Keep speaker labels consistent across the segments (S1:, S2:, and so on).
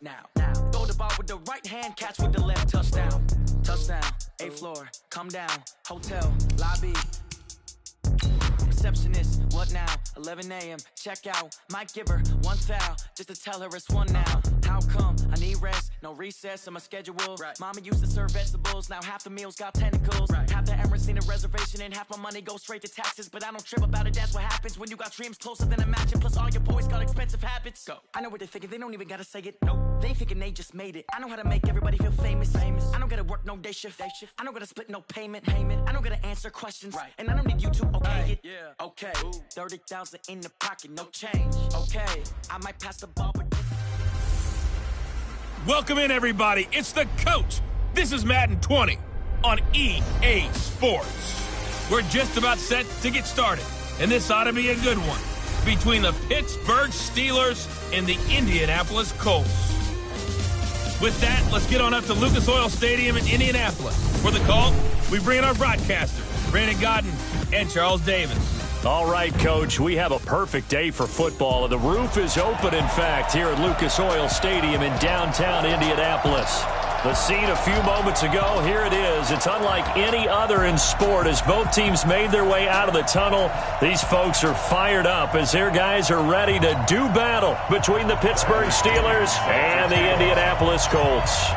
S1: Now, throw the ball with the right hand, catch with the left, touchdown. Touchdown, 8th floor, come down, hotel, lobby. Receptionist, what now? 11 a.m., check out. Might give her one foul, just to tell her it's one now. How come? I need rest, no recess on my schedule. Right. Mama used to serve vegetables, now half the meals got tentacles. Right. Half the Emirates need a reservation and half my money goes straight to taxes. But I don't trip about it, that's what happens when you got dreams closer than a match. Plus all your boys got expensive habits. Go. I know what they're thinking, they don't even gotta say it. Nope. They thinking they just made it. I know how to make everybody feel famous. I don't gotta work no day shift. I don't gotta split no payment. I don't gotta answer questions. Right. And I don't need you to okay it. Yeah. Okay, 30,000 in the pocket, no change. Okay, I might pass the ball, but...
S2: Welcome in, everybody. It's the coach. This is Madden 20 on EA Sports. We're just about set to get started, and this ought to be a good one between the Pittsburgh Steelers and the Indianapolis Colts. With that, let's get on up to Lucas Oil Stadium in Indianapolis. For the call, we bring in our broadcasters, Brandon Godden and Charles Davis.
S3: All right, Coach, we have a perfect day for football, and the roof is open, in fact, here at Lucas Oil Stadium in downtown Indianapolis. The scene a few moments ago, here it is. It's unlike any other in sport as both teams made their way out of the tunnel. These folks are fired up as their guys are ready to do battle between the Pittsburgh Steelers and the Indianapolis Colts.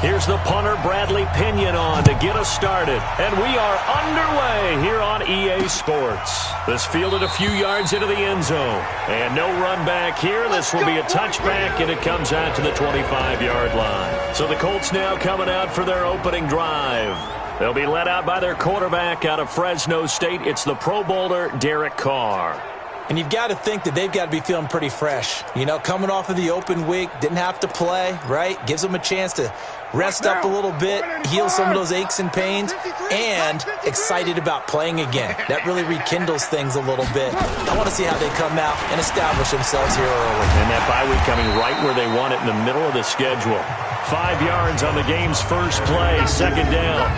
S3: Here's the punter, Bradley Pinion, on to get us started. And we are underway here on EA Sports. This fielded a few yards into the end zone. And no run back here. This will be a touchback, and it comes out to the 25-yard line. So the Colts now coming out for their opening drive. They'll be led out by their quarterback out of Fresno State. It's the Pro Bowler, Derek Carr.
S4: And you've got to think that they've got to be feeling pretty fresh. You know, coming off of the open week, didn't have to play, right? Gives them a chance to rest up a little bit, heal some of those aches and pains, and excited about playing again. That really rekindles things a little bit. I want to see how they come out and establish themselves here early.
S3: And that bye week coming right where they want it, in the middle of the schedule. 5 yards on the game's first play, second down.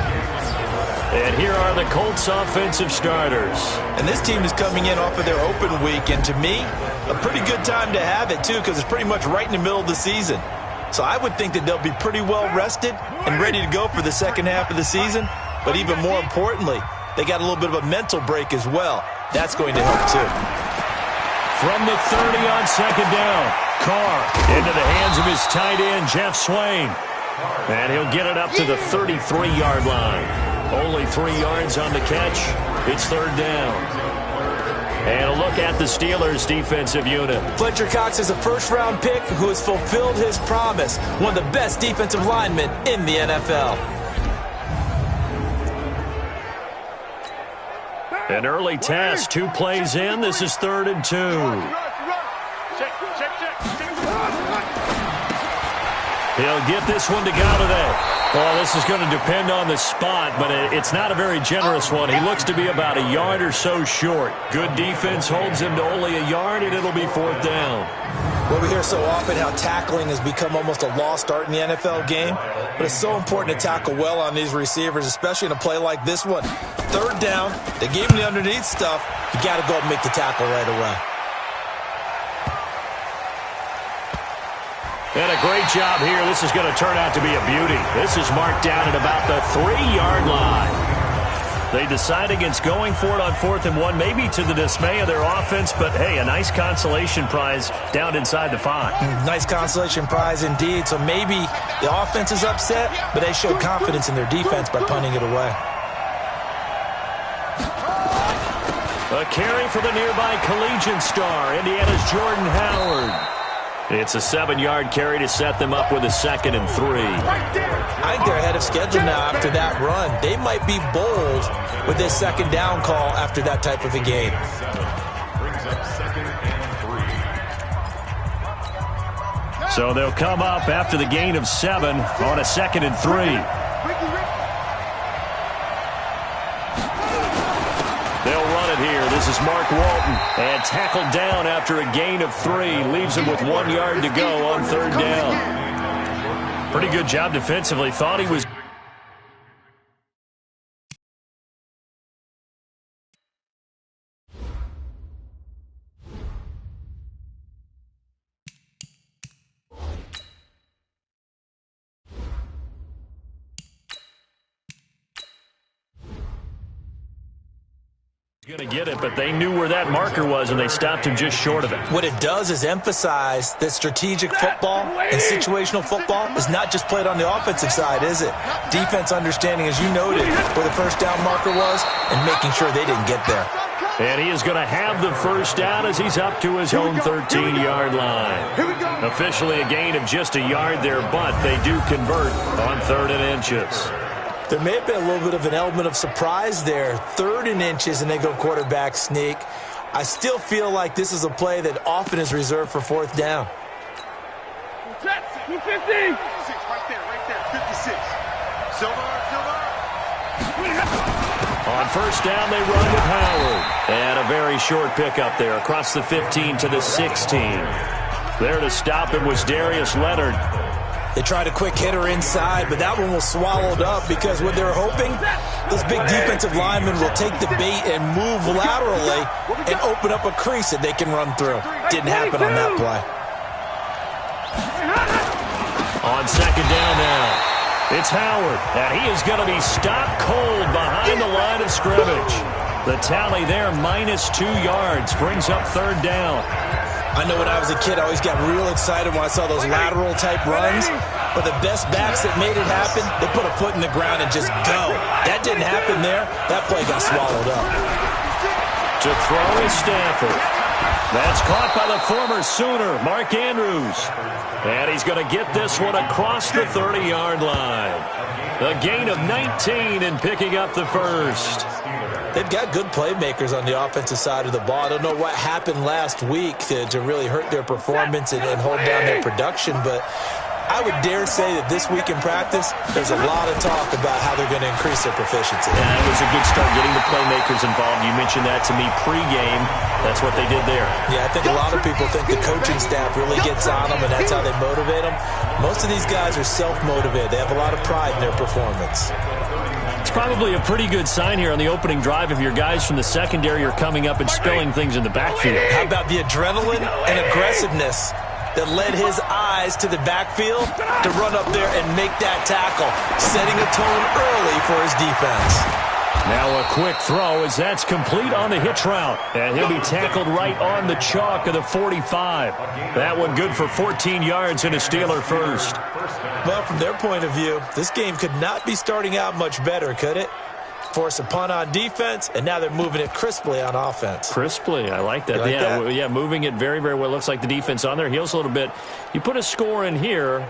S3: And here are the Colts offensive starters.
S4: And this team is coming in off of their open week, and to me, a pretty good time to have it, too, because it's pretty much right in the middle of the season. So I would think that they'll be pretty well rested and ready to go for the second half of the season. But even more importantly, they got a little bit of a mental break as well. That's going to help, too.
S3: From the 30 on second down, Carr into the hands of his tight end, Jeff Swain. And he'll get it up to the 33-yard line. Only 3 yards on the catch. It's third down. And a look at the Steelers' defensive unit.
S4: Fletcher Cox is a first-round pick who has fulfilled his promise. One of the best defensive linemen in the NFL.
S3: An early test, 2 plays in. This is 3rd and 2. He'll get this one to Galladay. Well, this is going to depend on the spot, but it's not a very generous one. He looks to be about a yard or so short. Good defense holds him to only a yard, and it'll be 4th down.
S4: Well, we hear so often how tackling has become almost a lost art in the NFL game, but it's so important to tackle well on these receivers, especially in a play like this one. 3rd down, they gave him the underneath stuff. You got to go and make the tackle right away.
S3: And a great job here. This is going to turn out to be a beauty. This is marked down at about the 3-yard line. They decide against going for it on 4th and 1, maybe to the dismay of their offense, but hey, a nice consolation prize down inside the 5.
S4: Nice consolation prize indeed. So maybe the offense is upset, but they showed confidence in their defense by punting it away.
S3: A carry for the nearby collegiate star, Indiana's Jordan Howard. It's a 7-yard carry to set them up with a 2nd and 3.
S4: I think they're ahead of schedule now after that run. They might be bold with this 2nd down call after that type of a game.
S3: So they'll come up after the gain of 7 on a 2nd and 3. Here, this is Mark Walton, and tackled down after a gain of 3. Leaves him with 1 yard to go on 3rd down. Pretty good job defensively. Thought he was... Going to get it, but they knew where that marker was, and they stopped him just short of it.
S4: What it does is emphasize that strategic football and situational football is not just played on the offensive side, is it? Defense understanding, as you noted, where the first down marker was and making sure they didn't get there.
S3: And he is going to have the first down as he's up to his own 13-yard line. Officially a gain of just a yard there, but they do convert on 3rd and inches.
S4: There may have been a little bit of an element of surprise there. 3rd and inches, and they go quarterback sneak. I still feel like this is a play that often is reserved for 4th down.
S5: 250. Right there, 56. Silver.
S3: On 1st down, they run with Howard. And a very short pickup there across the 15 to the 16. There to stop him was Darius Leonard.
S4: They tried a quick hitter inside, but that one was swallowed up because what they're hoping, those big defensive linemen will take the bait and move laterally and open up a crease that they can run through. Didn't happen on that play.
S3: On 2nd down now, it's Howard, and he is going to be stopped cold behind the line of scrimmage. The tally there, -2 yards, brings up 3rd down.
S4: I know when I was a kid, I always got real excited when I saw those lateral-type runs. But the best backs that made it happen, they put a foot in the ground and just go. That didn't happen there. That play got swallowed up.
S3: To throw is Stafford. That's caught by the former Sooner, Mark Andrews. And he's going to get this one across the 30-yard line. A gain of 19 and picking up the first.
S4: They've got good playmakers on the offensive side of the ball. I don't know what happened last week to really hurt their performance and hold down their production, but I would dare say that this week in practice, there's a lot of talk about how they're going to increase their proficiency.
S3: Yeah, it was a good start getting the playmakers involved. You mentioned that to me pregame. That's what they did there.
S4: Yeah, I think a lot of people think the coaching staff really gets on them, and that's how they motivate them. Most of these guys are self-motivated. They have a lot of pride in their performance.
S3: It's probably a pretty good sign here on the opening drive if your guys from the secondary are coming up and spilling things in the backfield.
S4: How about the adrenaline and aggressiveness that led his eyes to the backfield to run up there and make that tackle, setting a tone early for his defense.
S3: Now a quick throw as that's complete on the hitch route. And he'll be tackled right on the chalk of the 45. That one good for 14 yards and a Steeler first.
S4: Well, from their point of view, this game could not be starting out much better, could it? Force a punt on defense, and now they're moving it crisply on offense.
S3: Crisply, I like that.
S4: Like that?
S3: Yeah, moving it very, very well. Looks like the defense on their heels a little bit. You put a score in here,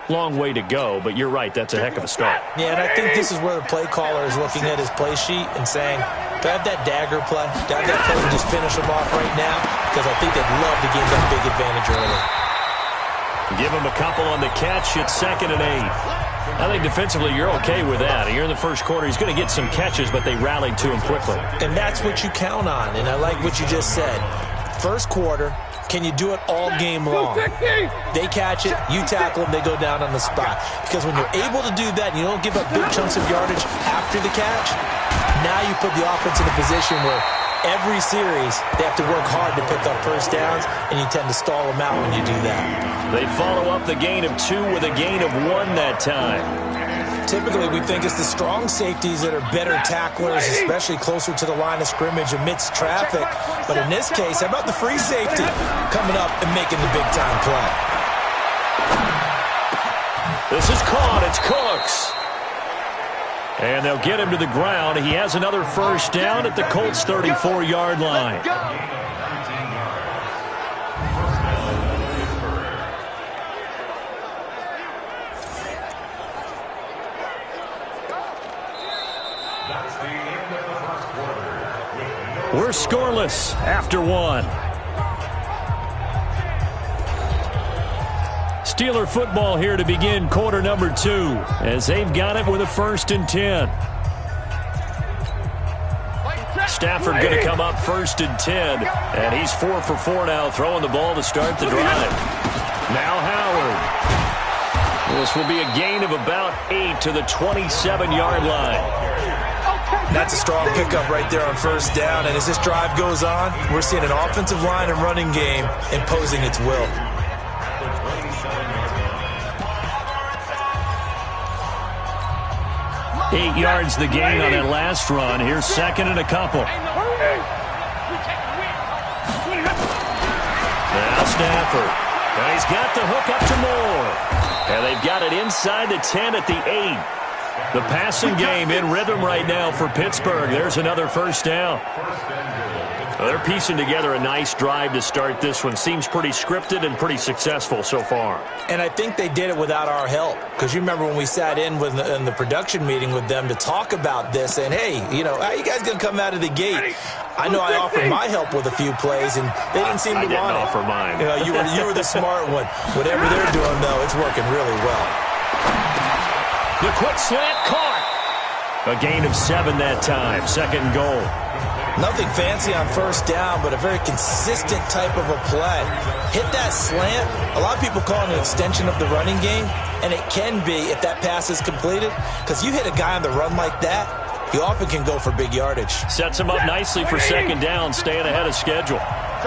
S3: long way to go, but you're right, that's a heck of a start.
S4: Yeah, and I think this is where the play caller is looking at his play sheet and saying, do I have that dagger play? Do I have that play and just finish them off right now? Because I think they'd love to gain that big advantage early.
S3: Give him a couple on the catch. It's 2nd and 8. I think defensively you're okay with that. Here in the first quarter, he's going to get some catches, but they rallied to him quickly.
S4: And that's what you count on, and I like what you just said. First quarter, can you do it all game long? They catch it, you tackle them, they go down on the spot. Because when you're able to do that and you don't give up big chunks of yardage after the catch, now you put the offense in a position where every series they have to work hard to pick up first downs, and you tend to stall them out when you do that.
S3: They follow up the gain of 2 with a gain of 1 that time.
S4: Typically, we think it's the strong safeties that are better tacklers, especially closer to the line of scrimmage amidst traffic. But in this case, how about the free safety coming up and making the big-time play?
S3: This is caught. It's Cooks. And they'll get him to the ground. He has another first down at the Colts' 34-yard line. We're scoreless after 1. Steeler football here to begin quarter number 2 as they've got it with a 1st and 10. Stafford going to come up 1st and 10, and he's 4 for 4 now, throwing the ball to start the drive. Now Howard. This will be a gain of about 8 to the 27-yard line.
S4: That's a strong pickup right there on first down, and as this drive goes on, we're seeing an offensive line and running game imposing its will.
S3: Eight yards the gain on that last run. Here's 2nd and a couple. Stafford. And he's got the hook up to Moore. And they've got it inside the 10 at the 8. The passing game in rhythm right now for Pittsburgh. There's another first down. Well, they're piecing together a nice drive to start this one. Seems pretty scripted and pretty successful so far.
S4: And I think they did it without our help. Because you remember when we sat in the production meeting with them to talk about this, and hey, you know, how you guys going to come out of the gate? I know I offered my help with a few plays, and they didn't seem to want it.
S3: I didn't offer mine.
S4: You know, you were the smart one. Whatever they're doing, though, it's working really well.
S3: The quick slant caught. A gain of 7 that time. 2nd and goal.
S4: Nothing fancy on first down, but a very consistent type of a play. Hit that slant. A lot of people call it an extension of the running game, and it can be if that pass is completed, because you hit a guy on the run like that, he often can go for big yardage.
S3: Sets him up nicely for 2nd down, staying ahead of schedule.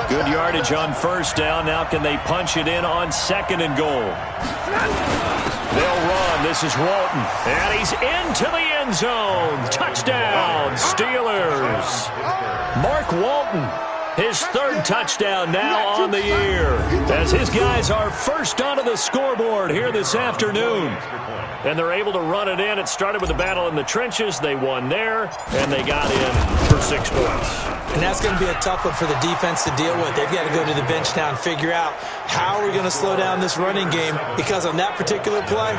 S3: Good yardage on first down. Now can they punch it in on 2nd and goal? They'll run. This is Walton. And he's into the end zone. Touchdown, Steelers. Mark Walton, his 3rd touchdown now on the year, as his guys are first onto the scoreboard here this afternoon. And they're able to run it in. It started with a battle in the trenches. They won there, and they got in for 6 points.
S4: And that's going to be a tough one for the defense to deal with. They've got to go to the bench now and figure out how are we going to slow down this running game, because on that particular play,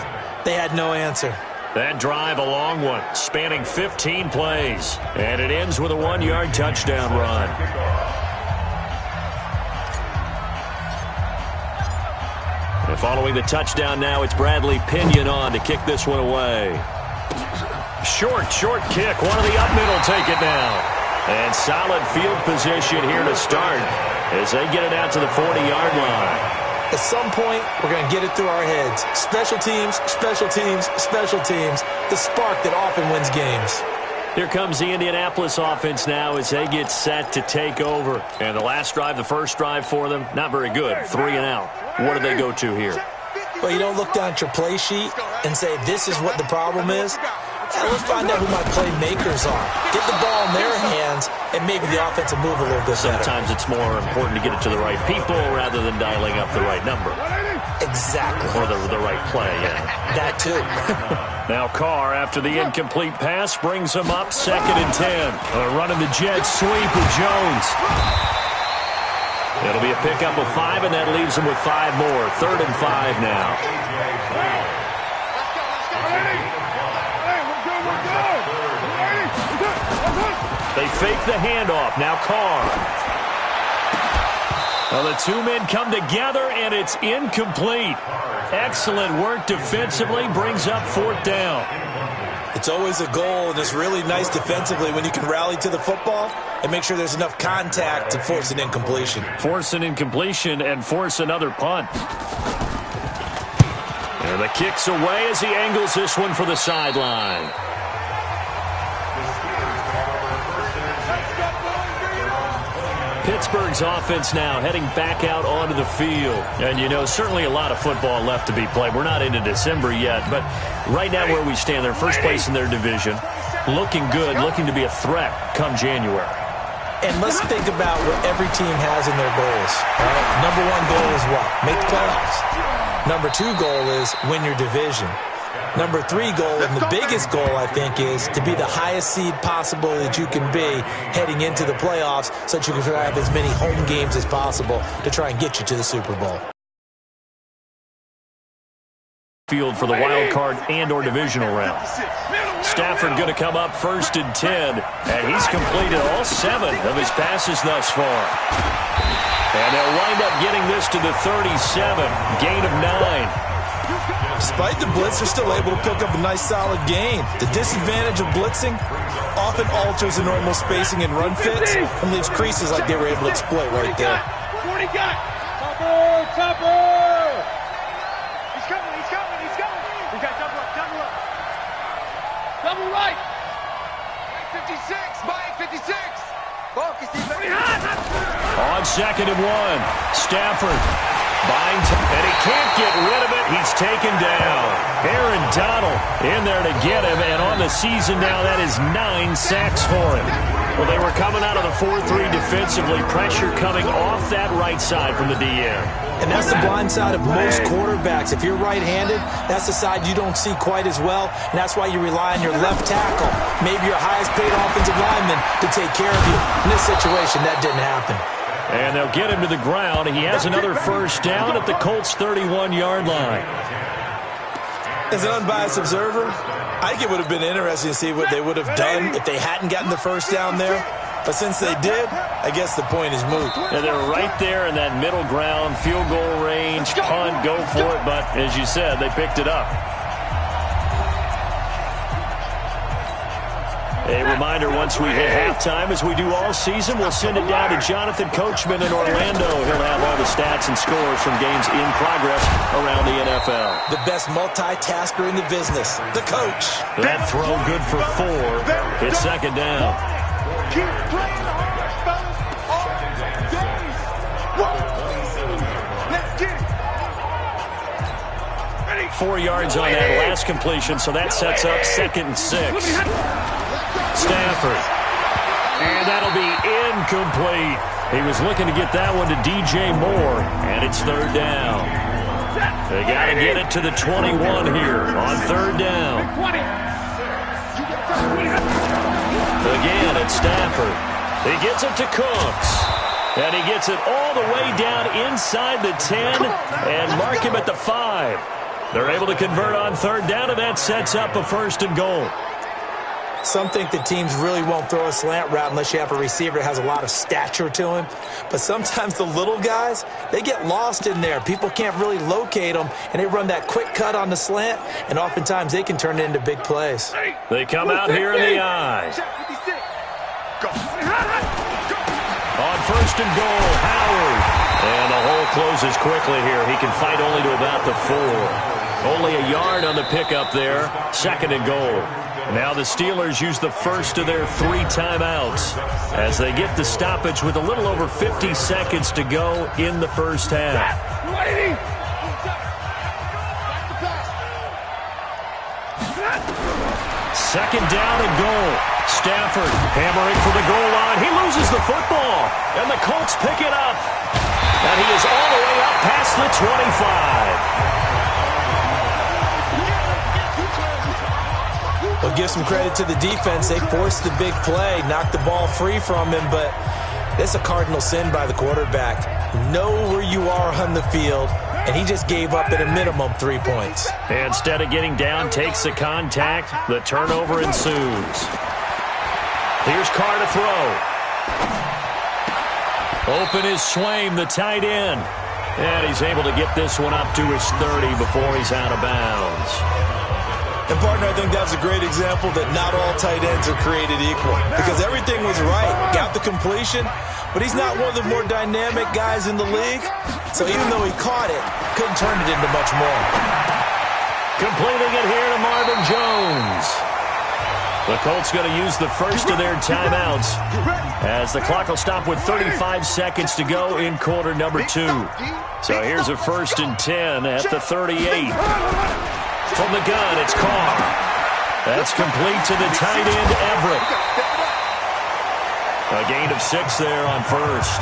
S4: they had no answer.
S3: That drive, a long one, spanning 15 plays. And it ends with a 1-yard touchdown run. And following the touchdown now, it's Bradley Pinion on to kick this one away. Short kick. One of the up middle take it now. And solid field position here to start as they get it out to the 40-yard line.
S4: At some point, we're going to get it through our heads. Special teams, special teams, special teams. The spark that often wins games.
S3: Here comes the Indianapolis offense now as they get set to take over. And the last drive, the first drive for them, not very good. 3 and out. What do they go to here?
S4: Well, you don't look down at your play sheet and say, this is what the problem is. Let's find out who my playmakers are. Get the ball in their hands, and maybe the offense will move a little bit better.
S3: Sometimes it's more important to get it to the right people rather than dialing up the right number.
S4: Exactly.
S3: Or the right play, yeah.
S4: That too.
S3: Now Carr, after the incomplete pass, brings him up 2nd and 10. Running the jet sweep with Jones. It'll be a pickup of 5, and that leaves him with 5 more. 3rd and 5 now. They fake the handoff. Now Carr. Well, the 2 men come together, and it's incomplete. Excellent work defensively. Brings up 4th down.
S4: It's always a goal, and it's really nice defensively when you can rally to the football and make sure there's enough contact to force an incompletion.
S3: Force an incompletion and force another punt. And the kick's away as he angles this one for the sideline. Pittsburgh's offense now heading back out onto the field. And, you know, certainly a lot of football left to be played. We're not into December yet, but right now where we stand, they're first place in their division. Looking good, looking to be a threat come January.
S4: And let's think about what every team has in their goals. Right? Number 1 goal is what? Make the playoffs. Number 2 goal is win your division. Number 3 goal, and the biggest goal, I think, is to be the highest seed possible that you can be heading into the playoffs so that you can have as many home games as possible to try and get you to the Super Bowl.
S3: Field for the wild card and or divisional round. Stafford going to come up 1st and 10, and he's completed all 7 of his passes thus far. And they'll wind up getting this to the 37, gain of 9.
S4: Despite the blitz, they're still able to pick up a nice solid gain. The disadvantage of blitzing often alters the normal spacing and run fits and leaves creases like they were able to exploit right there.
S5: 40 got it. Topper! He's coming. We got double up. Double right. 56, Mike, 56. Focus,
S3: On 2nd and 1, Stafford. And he can't get rid of it. He's taken down. Aaron Donald in there to get him. And on the season now, that is 9 sacks for him. Well, they were coming out of the 4-3 defensively. Pressure coming off that right side from the DN.
S4: And that's the blind side of most quarterbacks. If you're right-handed, that's the side you don't see quite as well, and that's why you rely on your left tackle, maybe your highest-paid offensive lineman, to take care of you. In this situation, that didn't happen.
S3: And they'll get him to the ground. He has another first down at the Colts' 31-yard line.
S4: As an unbiased observer, I think it would have been interesting to see what they would have done if they hadn't gotten the first down there. But since they did, I guess the point is moot.
S3: Yeah, they're right there in that middle ground, field goal range, punt, go for it. But as you said, they picked it up. A reminder, once we hit halftime, as we do all season, we'll send it down to Jonathan Coachman in Orlando. He'll have all the stats and scores from games in progress around the NFL.
S4: The best multitasker in the business, the coach.
S3: That throw good for 4. It's second down.
S5: Keep playing hard, fellas. All days. Let's get it. Ready?
S3: 4 yards on that last completion, so that sets up 2nd and 6. Stafford. And that'll be incomplete. He was looking to get that one to DJ Moore, and it's 3rd down. They got to get it to the 21 here on 3rd down. Again, it's Stafford. He gets it to Cooks. And he gets it all the way down inside the 10 and mark him at the 5. They're able to convert on 3rd down, and that sets up a 1st and goal.
S4: Some think that teams really won't throw a slant route unless you have a receiver that has a lot of stature to him. But sometimes the little guys, they get lost in there. People can't really locate them, and they run that quick cut on the slant, and oftentimes they can turn it into big plays.
S3: They come out here in the eye. On 1st and goal, Howard. And the hole closes quickly here. He can fight only to about the 4. Only a yard on the pickup there. 2nd and goal. Now the Steelers use the first of their 3 timeouts as they get the stoppage with a little over 50 seconds to go in the first half. 2nd down and goal. Stafford hammering for the goal line. He loses the football, and the Colts pick it up. And he is all the way up past the 25.
S4: Well, give some credit to the defense. They forced the big play, knocked the ball free from him, but it's a cardinal sin by the quarterback. Know where you are on the field, and he just gave up at a minimum 3 points.
S3: Instead of getting down, takes the contact. The turnover ensues. Here's Carr to throw. Open is Swaim, the tight end. And he's able to get this one up to his 30 before he's out of bounds.
S4: And, partner, I think that's a great example that not all tight ends are created equal. Because everything was right. Got the completion, but he's not one of the more dynamic guys in the league. So even though he caught it, couldn't turn it into much more.
S3: Completing it here to Marvin Jones. The Colts going to use the first of their timeouts as the clock will stop with 35 seconds to go in quarter number 2. So here's a 1st and 10 at the 38. From the gun, it's Carr. That's complete to the tight end, Everett. A gain of 6 there on 1st.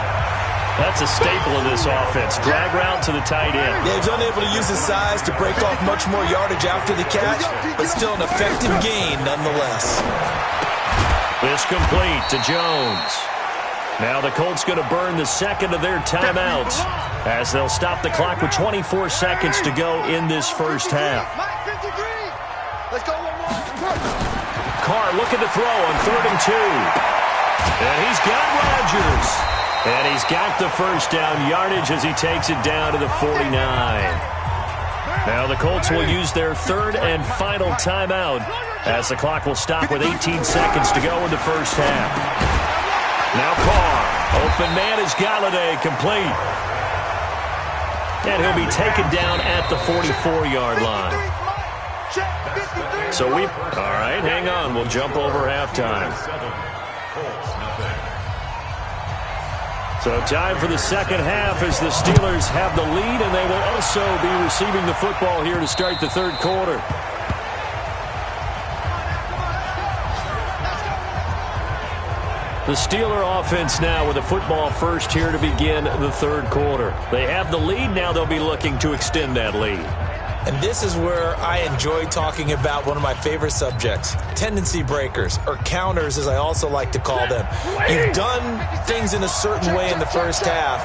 S3: That's a staple of this offense. Drag route to the tight end.
S4: Yeah, he's unable to use his size to break off much more yardage after the catch, but still an effective gain nonetheless.
S3: This complete to Jones. Now the Colts going to burn the 2nd of their timeouts as they'll stop the clock with 24 seconds to go in this first half. Carr looking to throw on 3rd and 2. And he's got Rodgers. And he's got the first down yardage as he takes it down to the 49. Now the Colts will use their 3rd and final timeout as the clock will stop with 18 seconds to go in the first half. Now Carr. Open man is Galladay, complete. And he'll be taken down at the 44-yard line. So all right, hang on. We'll jump over halftime. So time for the second half as the Steelers have the lead, and they will also be receiving the football here to start the 3rd quarter. The Steeler offense now with a football first here to begin the third quarter. They have the lead. Now they'll be looking to extend that lead.
S4: And this is where I enjoy talking about one of my favorite subjects, tendency breakers, or counters as I also like to call them. You've done things in a certain way in the first half,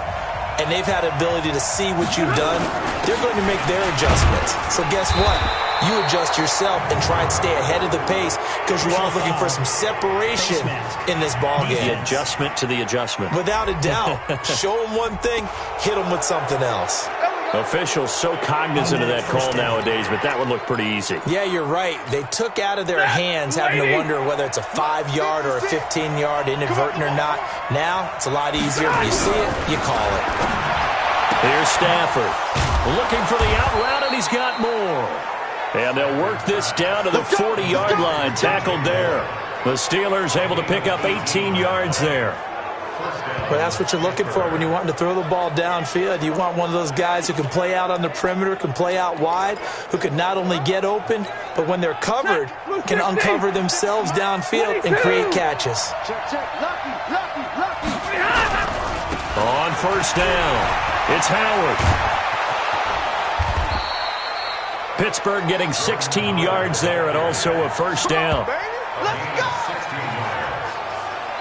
S4: and they've had the ability to see what you've done. They're going to make their adjustments. So guess what? You adjust yourself and try and stay ahead of the pace because you're all looking for some separation in this ball game.
S3: The adjustment to the adjustment.
S4: Without a doubt. Show them one thing, hit them with something else.
S3: Officials so cognizant of that call nowadays, but that would look pretty easy.
S4: Yeah, you're right. They took out of their hands having to wonder whether it's a 5-yard or a 15-yard inadvertent or not. Now, it's a lot easier. You see it, you call it.
S3: Here's Stafford looking for the out route, and he's got more. And they'll work this down to the 40-yard line, tackled there. The Steelers able to pick up 18 yards there.
S4: Well, that's what you're looking for when you want to throw the ball downfield. You want one of those guys who can play out on the perimeter, can play out wide, who can not only get open, but when they're covered, can uncover themselves downfield and create catches.
S3: On first down, it's Howard. Pittsburgh getting 16 yards there and also a first down.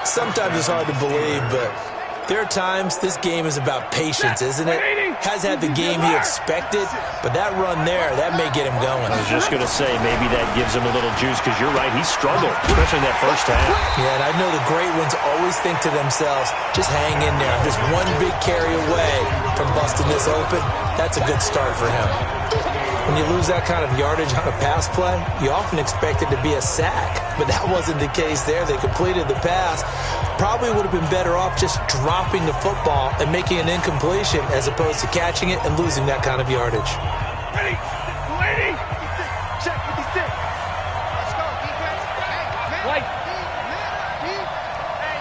S4: Sometimes it's hard to believe, but there are times this game is about patience, isn't it? Has had the game he expected, but that run there, that may get him going.
S3: I was just going to say, maybe that gives him a little juice because you're right, he struggled, especially in that first half.
S4: Yeah, and I know the great ones always think to themselves, just hang in there. Just one big carry away from busting this open. That's a good start for him. When you lose that kind of yardage on a pass play, you often expect it to be a sack, but that wasn't the case there. They completed the pass. Probably would have been better off just dropping the football and making an incompletion as opposed to catching it and losing that kind of yardage.
S5: Ready? Check 56. Let's go, defense. Hey, White. Hey,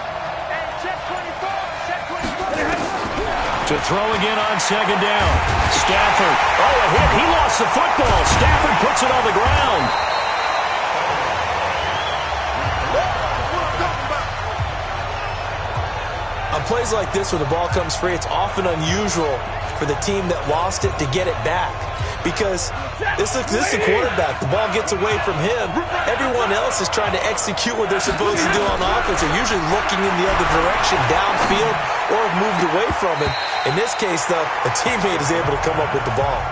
S5: check 24. Check 24.
S3: To throw again on second down. Stafford. Oh, a hit. He lost the football. Stafford puts it on the ground.
S4: On plays like this where the ball comes free, it's often unusual for the team that lost it to get it back. Because this is the quarterback. The ball gets away from him. Everyone else is trying to execute what they're supposed to do on offense. They're usually looking in the other direction, downfield, or have moved away from him. In this case, though, a teammate is able to come up with the ball.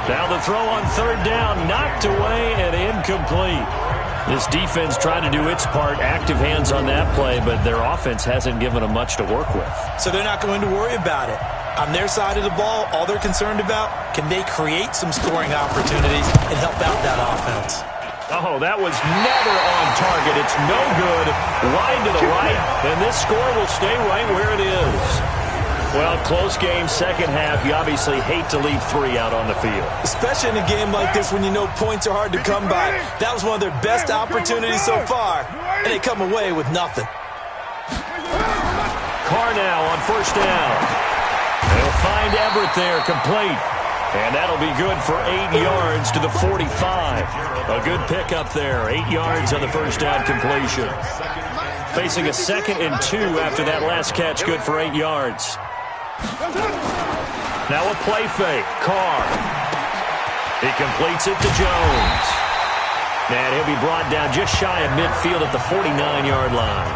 S3: Now the throw on third down, knocked away and incomplete. This defense tried to do its part, active hands on that play, but their offense hasn't given them much to work with.
S4: So they're not going to worry about it. On their side of the ball, all they're concerned about, can they create some scoring opportunities and help out that offense?
S3: Oh, that was never on target. It's no good. Wide to the right, and this score will stay right where it is. Well, close game, second half. You obviously hate to leave 3 out on the field. Especially in a game like this when you know points are hard to come by. That was one of their best opportunities so far, and they come away with nothing. Carr now on first down. They'll find Everett there, complete. And that'll be good for 8 yards to the 45. A good pickup there, 8 yards on the first down completion. Facing a 2nd and 2 after that last catch, good for 8 yards. Now a play fake, Carr. He completes it to Jones. And he'll be brought down just shy of midfield at the 49-yard line.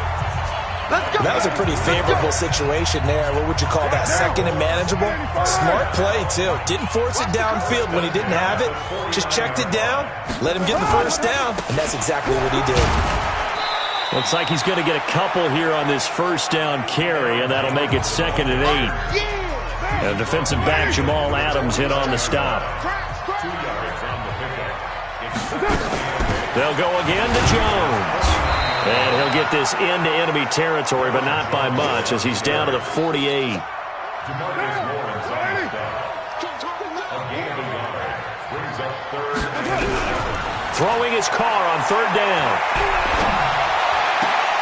S4: That was a pretty favorable situation there. What would you call that? 2nd and manageable? Smart play, too. Didn't force it downfield when he didn't have it. Just checked it down, let him get the first down, and that's exactly what he did. Looks like he's going to get a couple here on this first down carry, and that'll make it 2nd and 8. And defensive back Jamal Adams in on the stop. They'll go again to Jones. And he'll get this into enemy territory, but not by much, as he's down to the 48. Throwing his Carr on third down.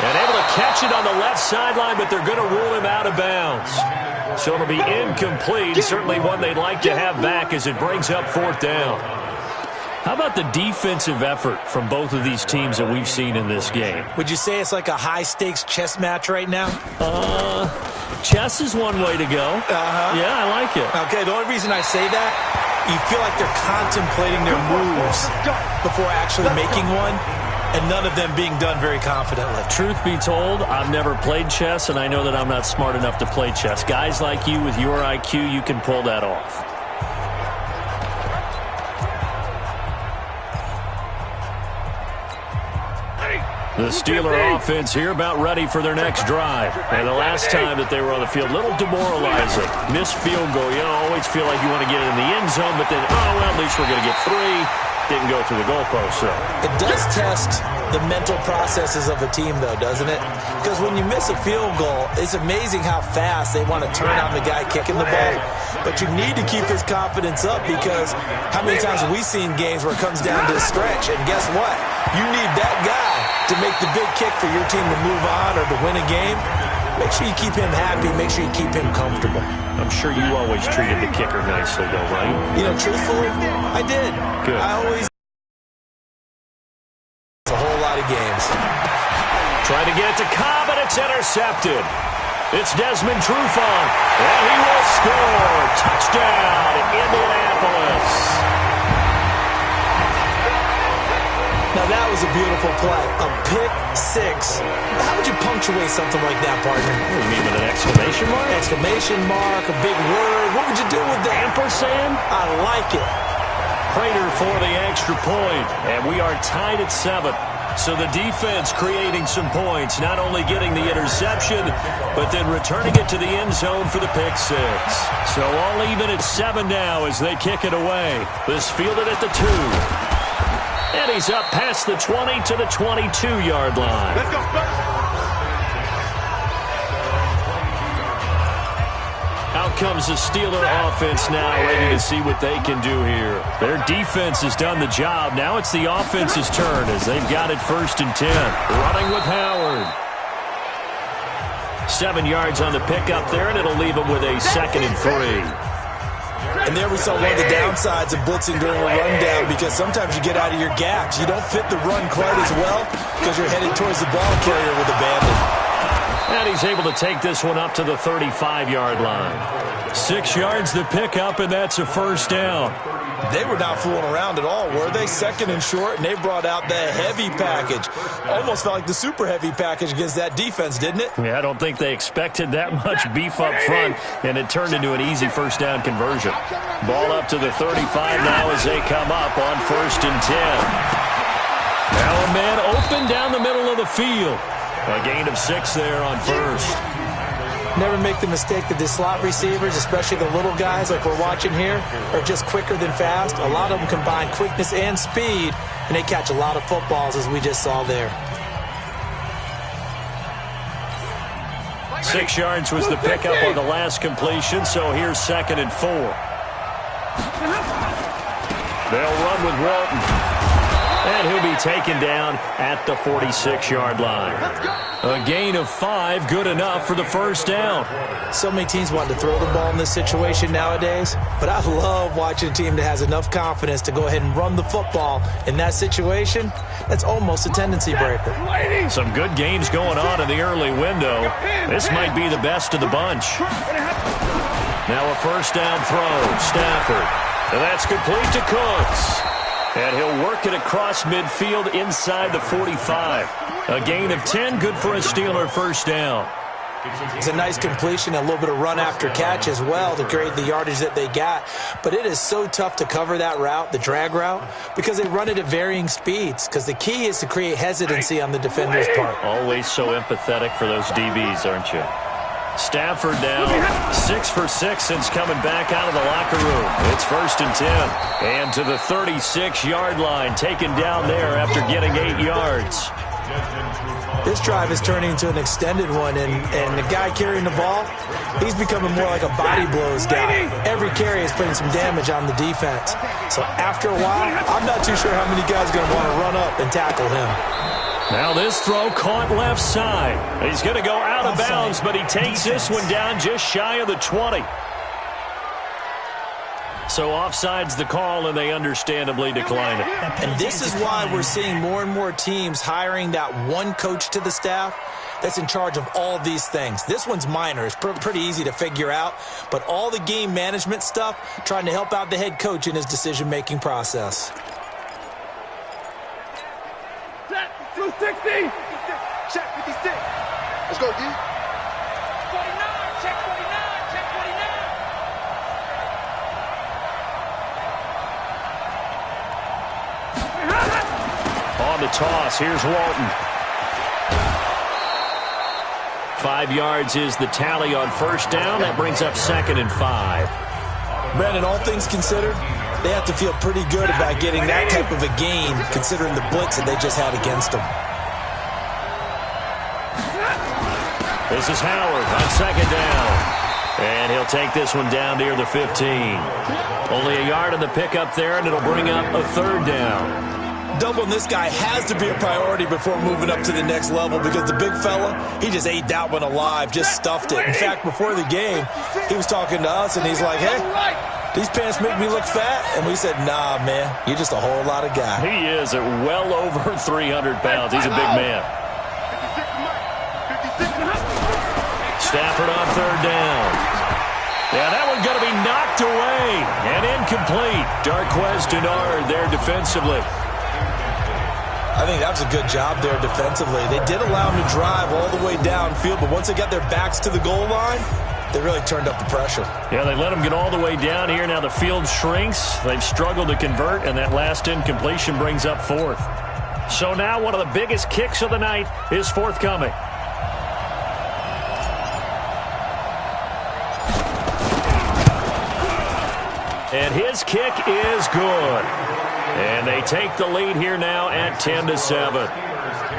S4: And able to catch it on the left sideline, but they're going to rule him out of bounds. So it'll be incomplete, certainly one they'd like to have back as it brings up 4th down.
S3: How about the defensive effort from both of these teams that we've seen in this game?
S4: Would you say it's like a high-stakes chess match right now?
S3: Chess is one way to go. Yeah, I like it.
S4: Okay, the only reason I say that, you feel like they're contemplating their moves before actually making one, and none of them being done very confidently.
S3: Truth be told, I've never played chess, and I know that I'm not smart enough to play chess. Guys like you with your IQ, you can pull that off. The Steeler offense here about ready for their next drive. And the last time that they were on the field, a little demoralizing. Missed field goal. You always feel like you want to get in the end zone, but then, well, at least we're going to get 3. Didn't go through the goalpost, so.
S4: It does test the mental processes of a team, though, doesn't it? Because when you miss a field goal, it's amazing how fast they want to turn on the guy kicking the ball. But you need to keep his confidence up, because how many times have we seen games where it comes down to a stretch? And guess what? You need that guy to make the big kick for your team to move on or to win a game. Make sure you keep him happy. Make sure you keep him comfortable.
S3: I'm sure you always treated the kicker nicely, though, right?
S4: You know, truthfully, I did.
S3: Good.
S4: I always... It's a whole lot of games.
S3: Trying to get it to Cobb, and it's intercepted. It's Desmond Trufant, and he will score. Touchdown, Indianapolis.
S4: Now, that was a beautiful play. A pick six. How would you punctuate something like that, partner?
S3: What do you mean, with an exclamation mark?
S4: Exclamation mark, a big word. What would you do with that?
S3: Ampersand?
S4: I like it.
S3: Prater for the extra point, and we are tied at 7. So the defense creating some points, not only getting the interception, but then returning it to the end zone for the pick 6. So all even at 7 now as they kick it away. This fielded at the 2. And he's up past the 20 to the 22-yard line.
S5: Let's go.
S3: Out comes the Steeler offense now, ready to see what they can do here. Their defense has done the job. Now it's the offense's turn as they've got it 1st and 10. Running with Howard. 7 yards on the pickup there, and it'll leave them with a 2nd and 3.
S4: And there we saw one of the downsides of blitzing during a rundown, because sometimes you get out of your gaps. You don't fit the run quite as well because you're headed towards the ball carrier with abandon.
S3: And he's able to take this one up to the 35-yard line. 6 yards the pickup, and that's a 1st down.
S4: They were not fooling around at all, were they? 2nd and short, and they brought out the heavy package. Almost felt like the super heavy package against that defense, didn't it?
S3: Yeah, I don't think they expected that much beef up front, and it turned into an easy 1st down conversion. Ball up to the 35 now as they come up on 1st and 10. Now a man open down the middle of the field. A gain of 6 there on 1st.
S4: Never make the mistake that the slot receivers, especially the little guys like we're watching here, are just quicker than fast. A lot of them combine quickness and speed, and they catch a lot of footballs, as we just saw there.
S3: 6 yards was the pickup on the last completion, so here's 2nd and 4. They'll run with Walton. And he'll be taken down at the 46-yard line. A gain of 5, good enough for the 1st down.
S4: So many teams want to throw the ball in this situation nowadays, but I love watching a team that has enough confidence to go ahead and run the football. In that situation, that's almost a tendency breaker.
S3: Some good games going on in the early window. This might be the best of the bunch. Now a 1st down throw, Stafford. And that's complete to Cooks. And he'll work it across midfield inside the 45. A gain of 10, good for a Steeler 1st down.
S4: It's a nice completion, a little bit of run after catch as well to create the yardage that they got. But it is so tough to cover that route, the drag route, because they run it at varying speeds. Because the key is to create hesitancy on the defender's part.
S3: Always so empathetic for those DBs, aren't you? Stafford now 6 for 6 since coming back out of the locker room. It's 1st and 10. And to the 36-yard line, taken down there after getting 8 yards.
S4: This drive is turning into an extended one, and the guy carrying the ball, he's becoming more like a body blows guy. Every carry is putting some damage on the defense. So after a while, I'm not too sure how many guys are going to want to run up and tackle him.
S3: Now this throw caught left side. He's going to go out of bounds, but he takes this one down just shy of the 20. So offside's the call, and they understandably decline it.
S4: And this is why we're seeing more and more teams hiring that one coach to the staff that's in charge of all these things. This one's minor. It's pretty easy to figure out. But all the game management stuff, trying to help out the head coach in his decision-making process.
S5: Set 260. Check 56. Let's go, D. 49. Check 49. Check 49.
S3: On the toss, here's Walton. 5 yards is the tally on first down. That brings up 2nd and 5.
S4: Brandon, all things considered, they have to feel pretty good about getting that type of a gain, considering the blitz that they just had against them.
S3: This is Howard on 2nd down. And he'll take this one down near the 15. Only a yard on the pickup there, and it'll bring up a 3rd down.
S4: Doubling this guy has to be a priority before moving up to the next level, because the big fella, he just ate that one alive, just stuffed it. In fact, before the game, he was talking to us, and he's like, hey, these pants make me look fat. And we said, nah, man, you're just a whole lot of guy.
S3: He is at well over 300 pounds. He's a big man. Stafford on 3rd down. Yeah, that one's going to be knocked away and incomplete. Darquez Denard there defensively.
S4: I think that was a good job there defensively. They did allow him to drive all the way downfield, but once they got their backs to the goal line, they really turned up the pressure.
S3: Yeah, they let him get all the way down here. Now the field shrinks. They've struggled to convert, and that last incompletion brings up 4th. So now one of the biggest kicks of the night is forthcoming. And his kick is good. And they take the lead here now at 10-7.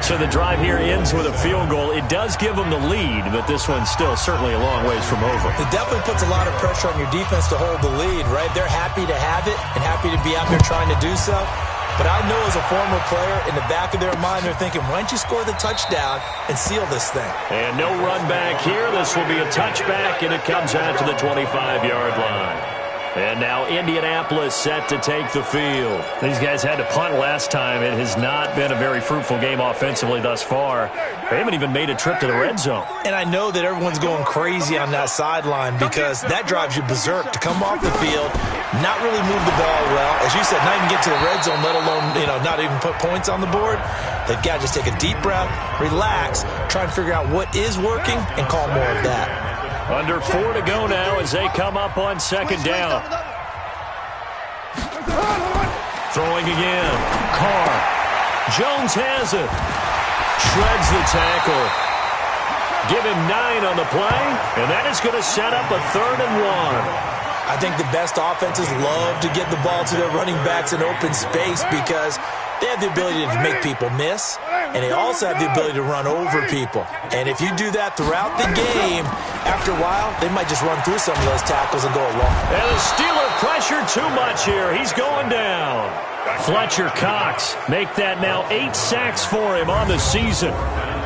S3: So the drive here ends with a field goal. It does give them the lead, but this one's still certainly a long ways from over.
S4: It definitely puts a lot of pressure on your defense to hold the lead, right? They're happy to have it and happy to be out there trying to do so. But I know as a former player, in the back of their mind, they're thinking, why don't you score the touchdown and seal this thing?
S3: And no run back here. This will be a touchback, and it comes out to the 25-yard line. And now Indianapolis set to take the field. These guys had to punt last time. It has not been a very fruitful game offensively thus far. They haven't even made a trip to the red zone.
S4: And I know that everyone's going crazy on that sideline, because that drives you berserk to come off the field, not really move the ball well. As you said, not even get to the red zone, let alone, not even put points on the board. They've got to just take a deep breath, relax, try and figure out what is working, and call more of that.
S3: Under 4 to go now as they come up on 2nd down. Throwing again. Carr. Jones has it. Shreds the tackle. Give him 9 on the play, and that is going to set up a 3rd and 1.
S4: I think the best offenses love to get the ball to their running backs in open space, because they have the ability to make people miss, and they also have the ability to run over people. And if you do that throughout the game, after a while, they might just run through some of those tackles and go along.
S3: And the Steeler pressure too much here. He's going down. Fletcher Cox make that now 8 sacks for him on the season.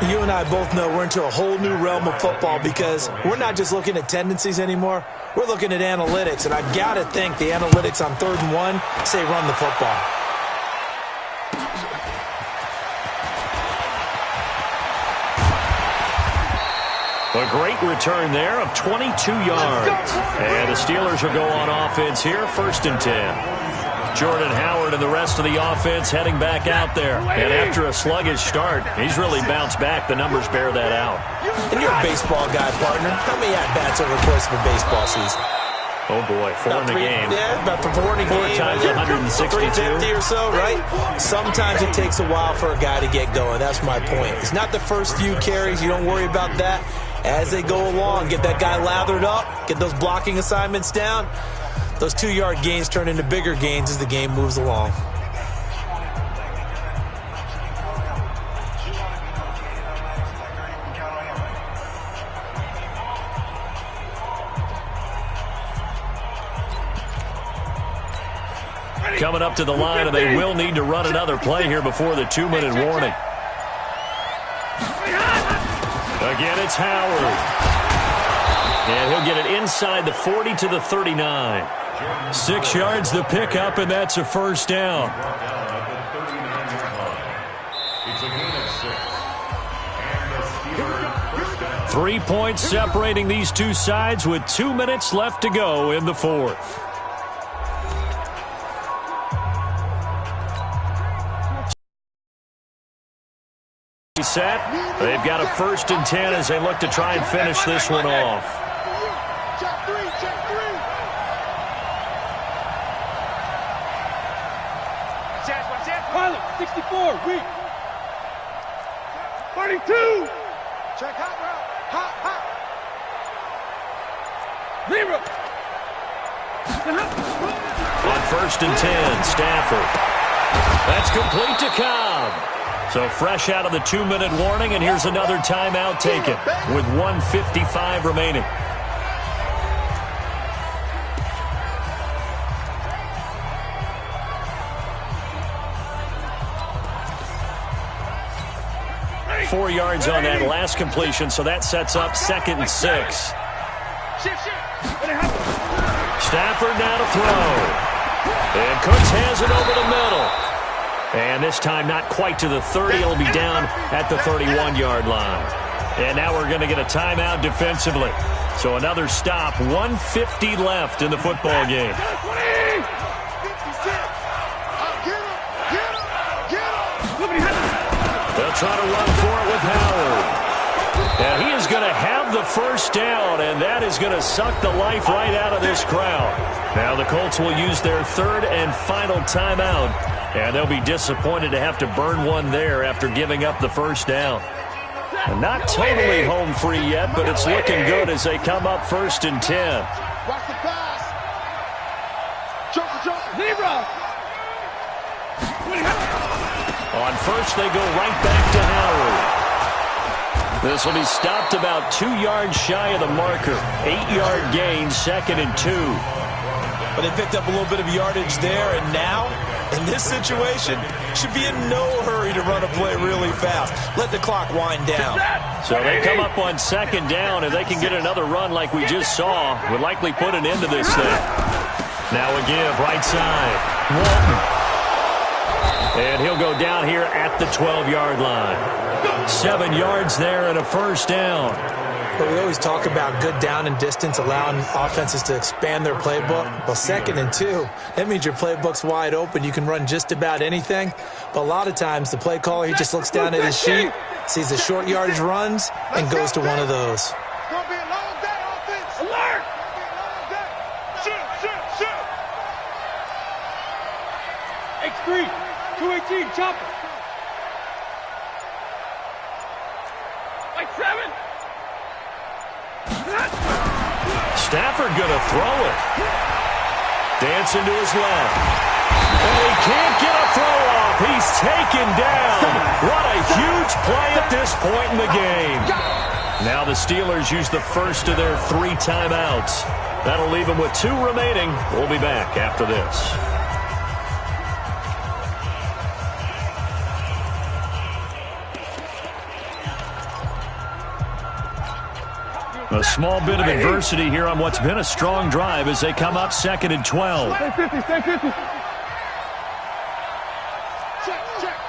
S4: You and I both know we're into a whole new realm of football, because we're not just looking at tendencies anymore. We're looking at analytics, and I've got to think the analytics on 3rd and 1 say run the football.
S3: A great return there of 22 yards. And the Steelers will go on offense here, 1st and 10. Jordan Howard and the rest of the offense heading back out there. And after a sluggish start, he's really bounced back. The numbers bear that out.
S4: And you're a baseball guy, partner. How many at-bats over the course of a baseball season?
S3: Oh, boy, 4 in the game.
S4: Yeah, about 4 in a game.
S3: 4 times 162.
S4: 350 or so, right? Sometimes it takes a while for a guy to get going. That's my point. It's not the first few carries. You don't worry about that. As they go along, get that guy lathered up, get those blocking assignments down. Those 2-yard gains turn into bigger gains as the game moves along.
S3: Coming up to the line, and they will need to run another play here before the 2-minute warning. Again, it's Howard. And he'll get it inside the 40 to the 39. 6 yards the pickup, and that's a first down.
S6: It's a gain of 6. And the Steelers first down.
S3: 3 points separating these two sides with 2 minutes left to go in the fourth. Set. They've got a 1st and 10 as they look to try and finish this one off.
S5: Check three. 64, weak. 32. Check hot route. Hot. Zero.
S3: On 1st and 10, Stafford. That's complete to Cobb. So fresh out of the 2-minute warning, and here's another timeout taken with 1:55 remaining. Four yards on that last completion, so that sets up 2nd and 6. Stafford now to throw. And Cooks has it over the middle. And this time not quite to the 30. It'll be down at the 31-yard line. And now we're going to get a timeout defensively. So another stop. 1:50 left in the football game. They'll try to run for it with Howard. And he is going to have the first down, and that is going to suck the life right out of this crowd. Now the Colts will use their 3rd and final timeout, and they'll be disappointed to have to burn one there after giving up the first down. And not totally home free yet, but it's looking good as they come up 1st and 10.
S5: Watch the pass. Zebra.
S3: On 1st, they go right back to Howard. This will be stopped about 2 yards shy of the marker. 8-yard gain, 2nd and 2.
S4: But they picked up a little bit of yardage there, and now, in this situation, should be in no hurry to run a play really fast. Let the clock wind down.
S3: So they come up on 2nd down, and they can get another run like we just saw. Would likely put an end to this thing. Now a give, right side. Walton. And he'll go down here at the 12-yard line. 7 yards there and a first down.
S4: But we always talk about good down and distance, allowing offenses to expand their playbook. Well, 2nd and 2, that means your playbook's wide open. You can run just about anything. But a lot of times, the play caller, he just looks down at his sheet, sees the short yardage runs, and goes to one of those.
S5: It's going to be a long day, offense. Alert! Shoot. X3, 218, chopper. Like 7.
S3: Stafford gonna throw it. Dancing to his left. And he can't get a throw off. He's taken down. What a huge play at this point in the game. Now the Steelers use the first of their 3 timeouts. That'll leave them with 2 remaining. We'll be back after this. A small bit of adversity here on what's been a strong drive as they come up 2nd and 12.
S5: Stay 50.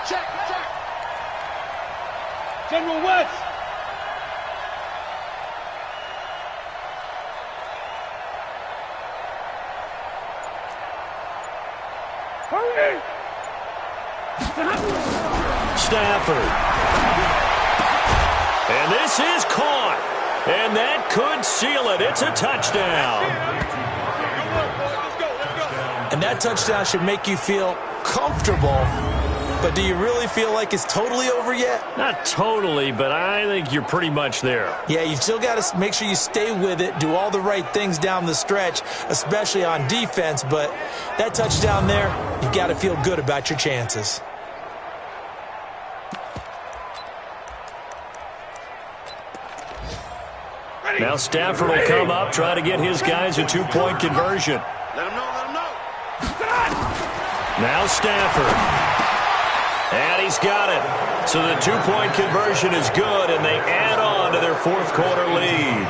S5: Check. General West. Hurry!
S3: Stafford. And this is caught. And that could seal it. It's a touchdown.
S4: And that touchdown should make you feel comfortable. But do you really feel like it's totally over yet?
S3: Not totally, but I think you're pretty much there.
S4: Yeah, you've still got to make sure you stay with it, do all the right things down the stretch, especially on defense. But that touchdown there, you've got to feel good about your chances.
S3: Now Stafford will come up, try to get his guys a 2-point conversion.
S5: Let him know.
S3: Now Stafford. And he's got it. So the 2-point conversion is good, and they add on to their 4th quarter lead.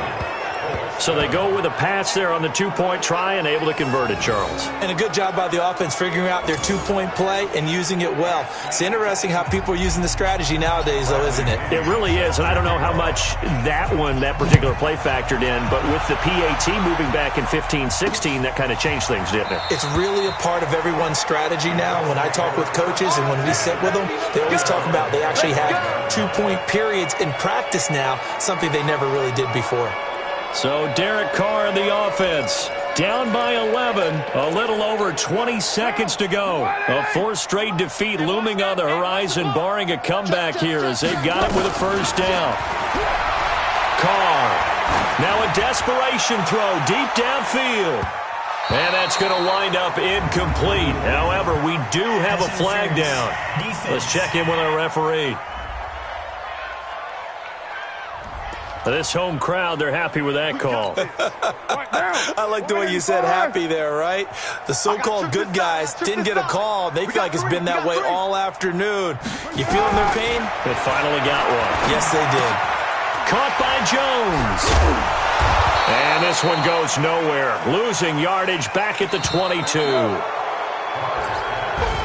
S3: So they go with a pass there on the two-point try and able to convert it, Charles.
S4: And a good job by the offense figuring out their two-point play and using it well. It's interesting how people are using the strategy nowadays, though, isn't it?
S3: It really is, and I don't know how much that particular play factored in, but with the PAT moving back in 15-16, that kind of changed things, didn't it?
S4: It's really a part of everyone's strategy now. When I talk with coaches and when we sit with them, they always talk about they actually have two-point periods in practice now, something they never really did before.
S3: So Derek Carr in the offense, down by 11, a little over 20 seconds to go. A fourth straight defeat looming on the horizon, barring a comeback here as they've got it with a first down. Carr, now a desperation throw deep downfield. And that's going to wind up incomplete. However, we do have a flag down. Let's check in with our referee. This home crowd, they're happy with that call.
S4: I like the way you said happy there, right? The so-called good guys didn't get a call. They feel like it's been that way all afternoon. You feeling their pain?
S3: They finally got one.
S4: Yes, they did.
S3: Caught by Jones. And this one goes nowhere. Losing yardage back at the 22.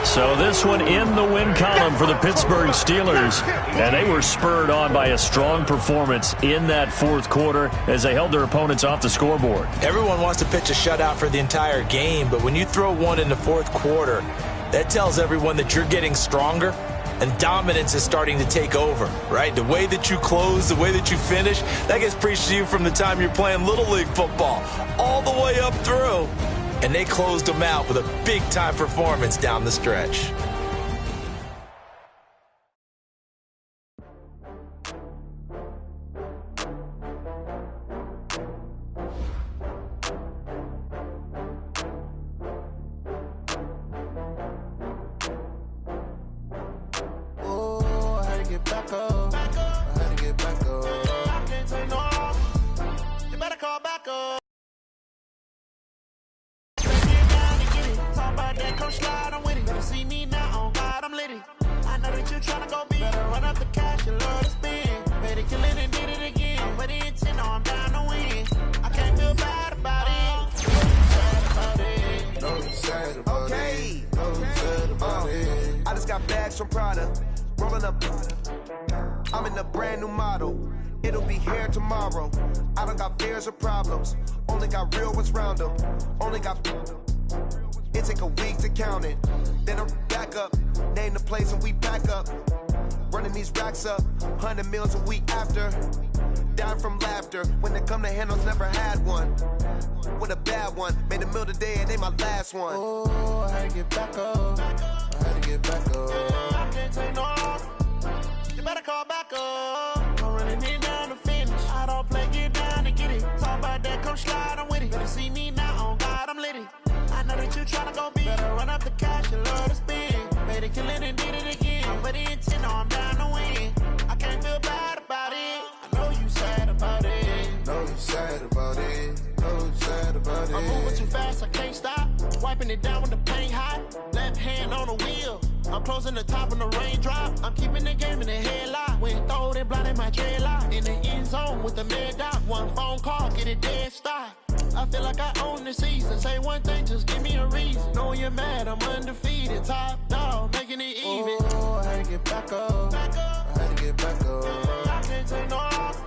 S3: So this one in the win column for the Pittsburgh Steelers. And they were spurred on by a strong performance in that fourth quarter as they held their opponents off the scoreboard.
S4: Everyone wants to pitch a shutout for the entire game, but when you throw one in the fourth quarter, that tells everyone that you're getting stronger and dominance is starting to take over, right? The way that you close, the way that you finish, that gets preached to you from the time you're playing Little League football all the way up through. And they closed them out with a big-time performance down the stretch.
S7: Oh, I had to get back up. I had to get back up. I can't take no off. You better call back up. Come slide on with it. Better see me now, on God, I'm litty. I know that you're trying to go big. Better run up the cash, you love to spend. Better kill it and did it again. But the intent, no, I'm down to win. I can't feel bad about it. No, you sad about it. No, you sad about it.
S8: I just got bags from Prada. Rolling up. I'm in a brand new model. It'll be here tomorrow. I don't got fears or problems. Only got real ones round them. Only got... It take a week to count it. Then I'm back up. Name the place and we back up. Running these racks up. 100 meals a week after. Down from laughter. When they come to handles, never had one. With a bad one. Made a meal today and they my last one.
S7: Oh, I had to get back up. I had to get back up. I can't take no off. You better call back up. I'm running it down to finish. I don't play, get down to get it. Talk about that, come slide, I'm with it. Better see me now, on God, I'm litty. I know that you tryna go big. Better run up the cash, you love to spend. Made it, kill it, and did it again. But the intent, no, I'm down to win. I can't feel bad about it. I know you sad about it.
S8: Know you sad about it. Know you sad about it.
S7: I'm moving too fast, I can't stop. Wiping it down with the paint hot. Left hand on the wheel. I'm closing the top on the raindrop. I'm keeping the game in the headlock. When throwed and blinded my dreadlock. In the end zone with the mad dot. One phone call, get it dead stop. I feel like I own the season. Say one thing, just give me a reason. Knowing you're mad, I'm undefeated. Top dog, making it even.
S8: Oh, I had to get back up. I had to get back up.
S7: I can't take no off.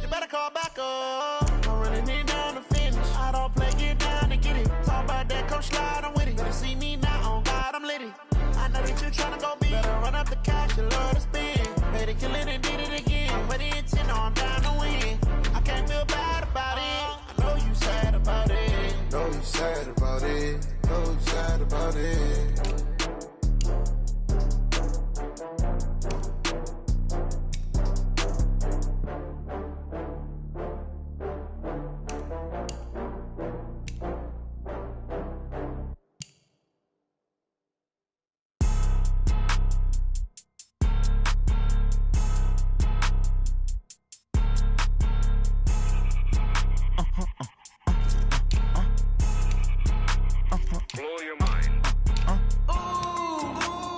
S7: You better call back up. I'm running it down to finish. I don't play, get down to get it. Talk about that, come slide, I'm with it. Better see me now, on God, I'm litty. I know that you're tryna go big. Better run up the cash, you love to spend. Made it, kill it, and did it again. But the intent, no, I'm down to win. I can't feel bad about it. I know you sad about it.
S8: Know you sad about it. Know you sad about it.
S6: Blow your mind.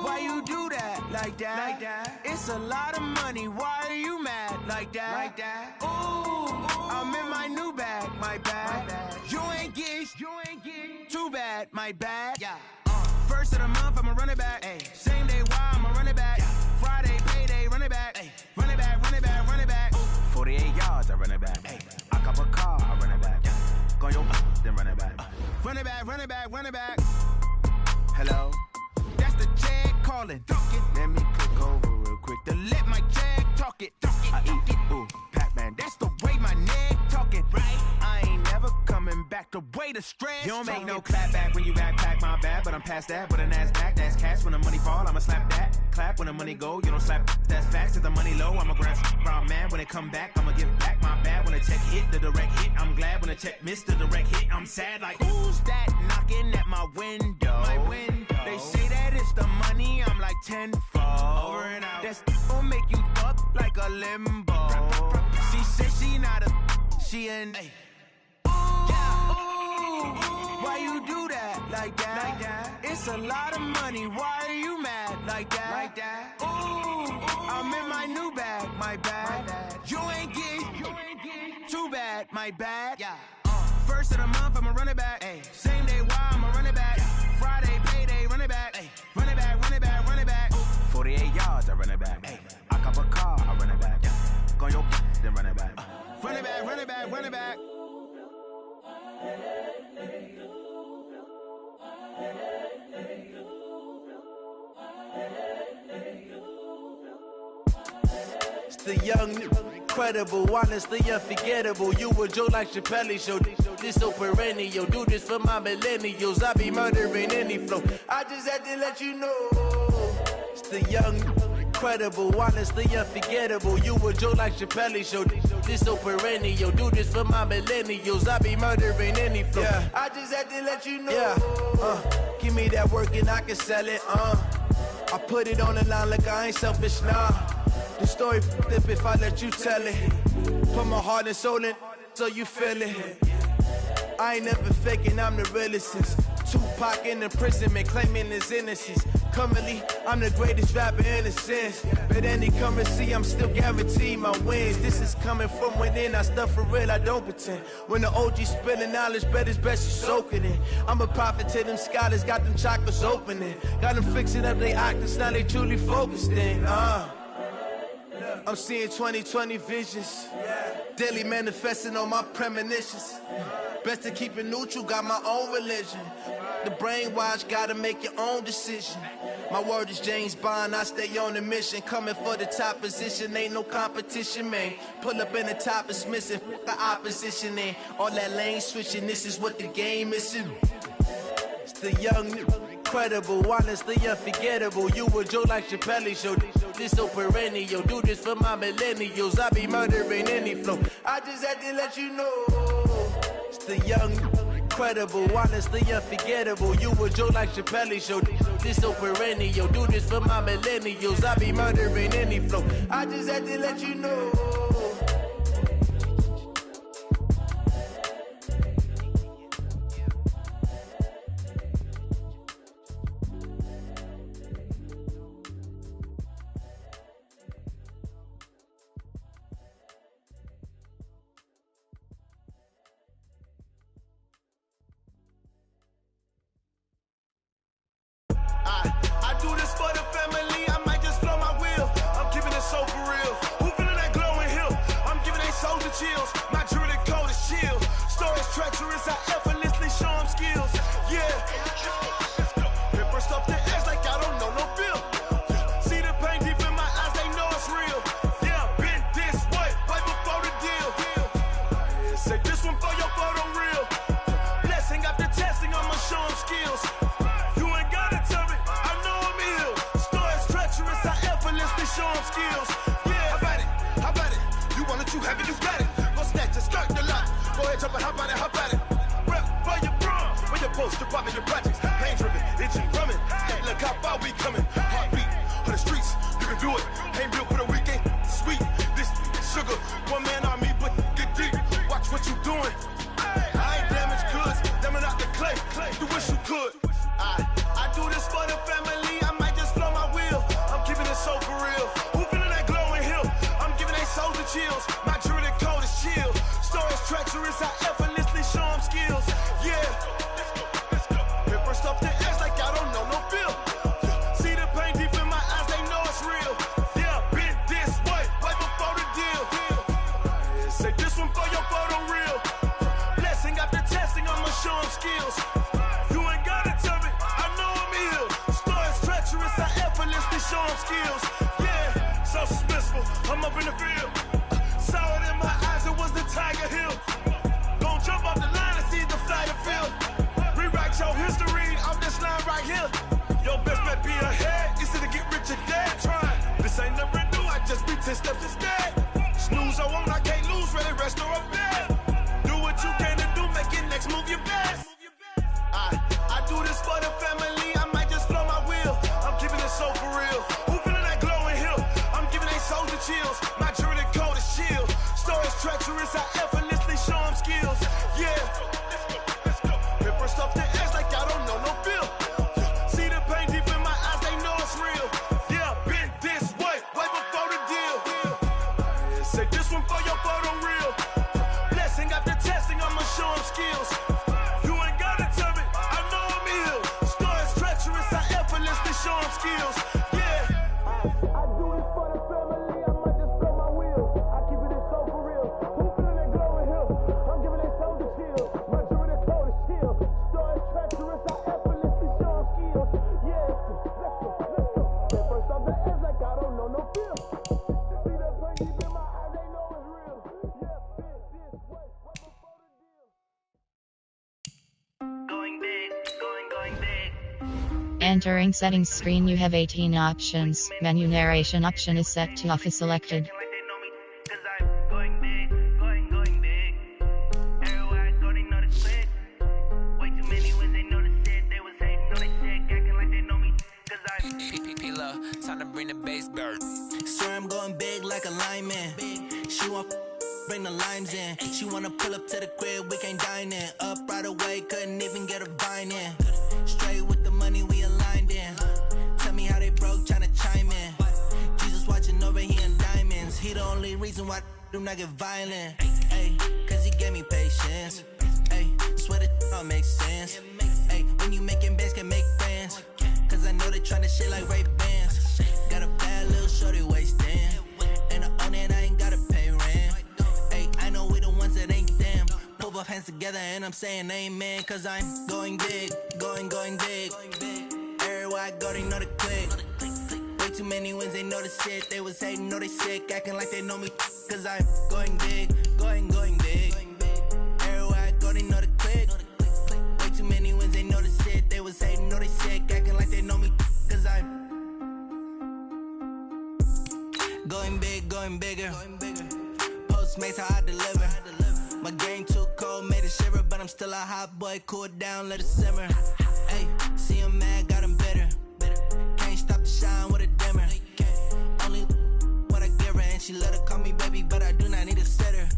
S1: Why you do that? Like that? It's a lot of money. Why are you mad? Like that? Ooh, I
S7: I'm in my new bag, my bad. You ain't get too bad, my bad. Yeah. First of the month, I'ma run it back. Ay. Same day, why I'ma run it back. Friday, payday, run it back. Ay. Run it back, run it back, run it back. 48 yards, I run it back. Ay. I cop a car, I run it back. Go your then run it back. Run it back, run it back, run it back. Hello? That's the jag calling. Let me click over real quick to let my jag talk it. I eat it, ooh, Pac-Man. That's the way my neck talking. Right? I ain't never coming back the way the stress. You don't make no clap back when you backpack, my bad. But I'm past that with a NASDAQ. That's cash when the money fall, I'ma slap that. Clap when the money go, you don't slap. That's facts. If the money low, I'ma grab round man. When it come back, I'ma give back my bad. When the check hit, the direct hit, I'm glad. When the check missed the direct hit, I'm sad. Like, who's that knocking at my window? My window. They say that it's the money, I'm like tenfold. Over and out. That's gon' make you up like a limbo. She said she not a, she an. Ooh, why you do that like that? It's a lot of money, why are you mad like that? Ooh, I'm in my new bag, my bad. You ain't get too bad, my bad. First of the month, I'ma run it back. Ay. Same day, why I'ma run it back. Friday, payday, run it back. Ay. Run it back, run it back, run it back. 48 yards, I run it back. Ay. I cop a car, I run it back. Go your then run it back. Run it back, run it back, run it back.
S9: It's the young, incredible, honestly unforgettable. You a joke like Chappelle Show. This so perennial. Do this for my millennials. I be murdering any flow. I just had to let you know. It's the young, incredible, honestly unforgettable. You a joke like Chappelle Show. This so perennial. Do this for my millennials. I be murdering any flow. Yeah. I just had to let you know. Yeah. Give me that work and I can sell it. I put it on the line like I ain't selfish, nah. The story flip if I let you tell it. Put my heart and soul in so you feel it. I ain't never faking, I'm the realest since Tupac in imprisonment, claiming his innocence. Currently, I'm the greatest rapper in a sense. But any currency, I'm still guaranteed my wins. This is coming from within, I stuff for real, I don't pretend. When the OG spilling knowledge, bet it's best you soak it in. I'm a prophet to them scholars, got them chakras opening. Got them fixing up they octaves, now they truly focused in. I'm seeing 2020 visions. Daily manifesting on my premonitions. Best to keep it neutral, got my own religion. The brainwash, gotta make your own decision. My word is James Bond, I stay on a mission. Coming for the top position, ain't no competition, man. Pull up in the top, it's missing, the opposition, man. All that lane switching, this is what the game is. It's the young, incredible, honestly unforgettable. You a joke like Chappelle Show. This so perennial. Do this for my millennials. I be murdering any flow. I just had to let you know. It's the young, incredible, honestly unforgettable. You a joke like Chappelle Show. This so perennial. Do this for my millennials. I be murdering any flow. I just had to let you know.
S7: I do this for the family, I might just blow my wheel. I'm giving it so for real. Who feeling that glowing hill? I'm giving they soldier chills. My jewelry cold is chill. Stories treacherous, I effortlessly show them skills. Yeah. Pepper stuff the edge like I don't know no bill. See the pain deep in my eyes, they know it's real. Yeah, been this way, way before the deal. Say this one for your photo reel. Blessing after testing, I'ma show them skills. Show them skills. Yeah, how about it? You want it, you have it, you got it. Go snatch it, start the lot. Go ahead, jump it, how about it? Rep for your prom, for your poster, popping your projects. Pain driven, itching, drumming. Hey, look how far we coming. Heartbeat on the streets, you can do it. Ain't built for the weekend, sweet. This sugar, one man army, but get deep. Watch what you doing. I ain't damaged goods, damn out the clay. You wish you could. I do this for the family, I might just blow my wheel. I'm keeping it so for real. Who feeling that glowing hill? I'm giving they soldier chills. My jewelry cold is chill. Stories
S10: effortlessly showing skills. Yeah, so suspenseful. I'm up in the field. Saw it in my eyes, it was the Tiger Hill. Gon' jump off the line and see the flyer field. Rewrite your history off this line right here. Your best bet be ahead, easy to get rich or dead. Trying, this ain't never new, I just be 10 steps instead. Snooze or won't, I can't lose, ready, rest or a bed. Do what you can to do, make your next move your best. I do this for the family, I might just flow my wheel. I'm keeping it so for real. Who feeling that glowing hill? I'm giving they soldier chills. My jewelry code is chill. Stories treacherous, I effortlessly show them skills. Yeah. Paper stuff the edge like I don't know no feel. See the pain deep in my eyes, they know it's real. Yeah, been this way before the deal. Say this one for your photo reel. Blessing after testing, I'ma show them skills. You ain't gotta tell me, I know I'm ill. Stories treacherous, I effortlessly show them skills. Yeah. I do this for the family, I might just blow my wheel. I keep it so for real. Who feeling that glowing hill? I'm giving they soldier chill. My jewelry code is chill. Stories treacherous, I effortlessly show them skills. Yeah, let's go. Get first off the edge like I don't know no feel. See that pain deep in my eyes, they know it's real. Yeah, been this way before the deal.
S11: Going big, going big.
S12: Entering settings screen, you have 18 options. Menu narration option is set to off is selected.
S1: Time to bring the bass bird.
S9: Swear I'm going big like a lineman. She want bring the limes in. She wanna pull up to the crib, we can't dine in. Up right away, couldn't even get a vine in. Straight with the money we aligned in. Tell me how they broke, tryna chime in. Jesus watching over, he in diamonds. He the only reason why do not get violent. Ay, cause he gave me patience. Ay, swear that all makes sense. Ay, when you making bands, can make friends. Cause I know they tryna shit like Ray-Bans. Got a bad little shorty wasting. And I own it, I ain't gotta pay rent. Ay, I know we the ones that ain't them. Pull both hands together and I'm saying amen. Cause I'm going big, going big. Everywhere I go, they know the click. Way too many wins, they know the shit. They was hating, know they sick, acting like they know me. Cause I'm going big, going big. Everywhere I go, they know the click. Way too many wins, they know the shit. They was hating, know they sick, acting like they know me. Cause I'm going big, going bigger. Postmates, how I deliver. My game too cold, made it shiver. But I'm still a hot boy, cool it down, let it simmer. Hey, see him mad, got him bitter. Can't stop the shine with a dimmer. Only what I give her, and she let her call me baby, but I do not need a sitter.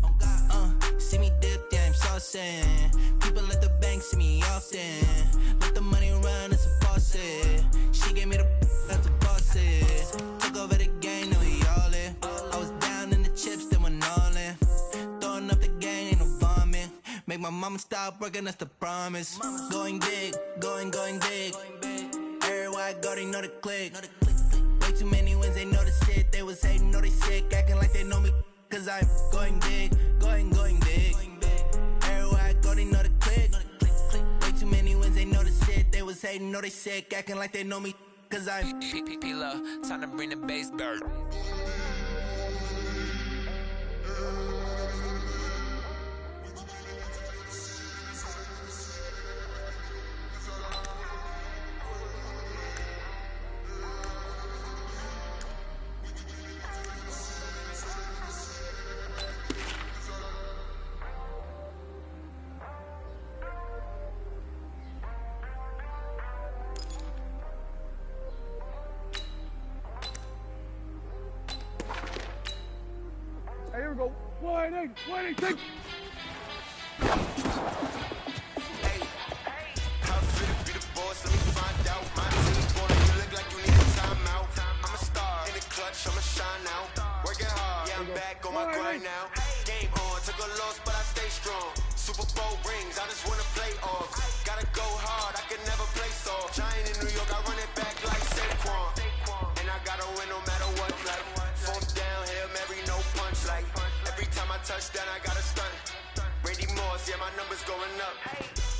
S9: See me dip, yeah, I'm saucing. People at the bank see me often. Let the money run, it's a faucet. She gave me the that's a faucet. Took over the game, now we all in. I was down in the chips, then went all in. Throwing up the gang, ain't no vomit. Make my mama stop working, that's the promise. Going big, going big. Everywhere I go, they know the click. Way too many wins, they know the shit. They was hating, know they sick, acting like they know me. Cause I'm going big, going big. Everywhere I go, they know the click. Way too many wins, they know the shit. They was hating, know they sick, acting like they know me. Cause I'm
S1: P-P-P-Love, time to bring the bass bird.
S5: Here we go. 180, take.
S8: Hey, how fit to be the boss? Let me find out. My team's gonna you look like you need a timeout. I'm a star in the clutch, I'ma shine out. Working hard, yeah, I'm back on my grind now. Game on, took a loss, but I stay strong. Super Bowl rings, I just wanna play off. Gotta go hard, I can never play soft. Giant in New York, I run it back like Saquon. And I gotta win no matter what, like. Form down, Hail Mary, no punch, like. Every time I touch down, I gotta stunt. Randy Moss, yeah, my numbers going up.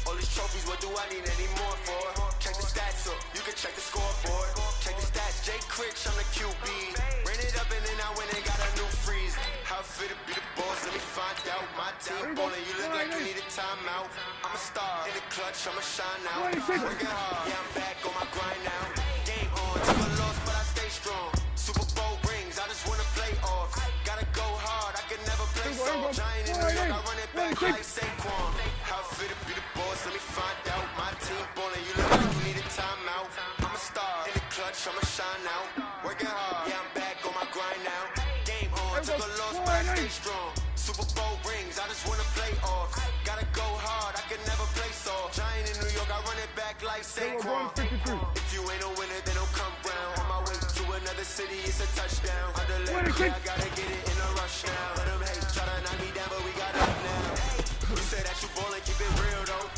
S8: All these trophies, what do I need any more for? Check the stats up, you can check the scoreboard. Check the stats, Jay Critch, clutch, I'm the QB. Ran it up and then I went and got a new freeze. How fit to be the boss, let me find out. My team ballin', you look like you need a timeout. I'm a star, in the clutch, I'ma shine out. Working hard, yeah, I'm back on my grind now. Game on, took a loss, but I stay strong. Super Bowl rings, I just wanna play off. Gotta go hard, I can never play soft. Giant in New York, I run it back like Saquon. How fit to be the boss, let me find out. My team ballin', you look like you need a timeout. I'm a star, in the clutch, I'ma shine out. Working hard, yeah, I'm back on my grind now. Game on, took a loss, but I stay strong. Super Bowl rings, I just wanna play off. Gotta go hard, I can never play soft. Giant in New York, I run it back like Saquon. If you ain't a winner, then don't come round. On my way to another city, it's a touchdown. I gotta get it in a rush now. Let them hate, try to knock me down, but we got up now. You say that you ballin', keep it real though.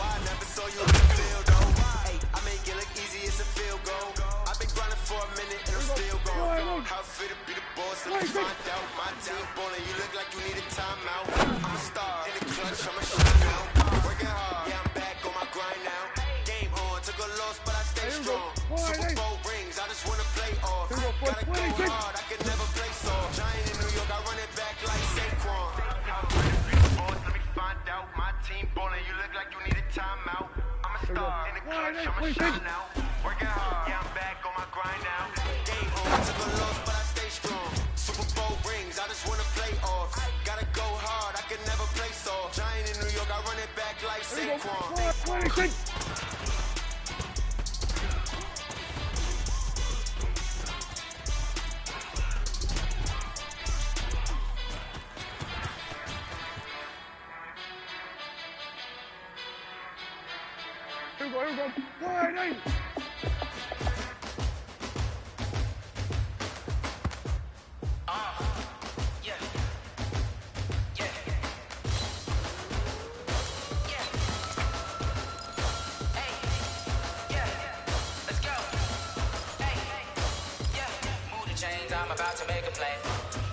S8: Why I never saw you in the field though? Hey, I make it look easy, it's a field goal. I've been grinding for a minute and I'm still going. How fit to be the boss, let me find out. My team ballin', you look like you need a timeout. I'm a star, in the clutch, I'ma shine out. Working hard, yeah, I'm back on my grind now. Game on, took a loss, but I stay strong. Super Bowl rings, I just wanna play off. Gotta go hard, I can never play soft. Giant in New York, I run it back like Saquon. Let me find out. My team ballin', you look like you need a timeout. I'm a star, in the clutch, I'ma shine out. Working hard, yeah, I'm back on my grind now. Game on, took a loss, but I stay strong. Super Bowl rings, I just wanna play off. Gotta go hard, I can never play soft. Giant in New York, I run it back like Saquon.
S13: I'm about to make a play.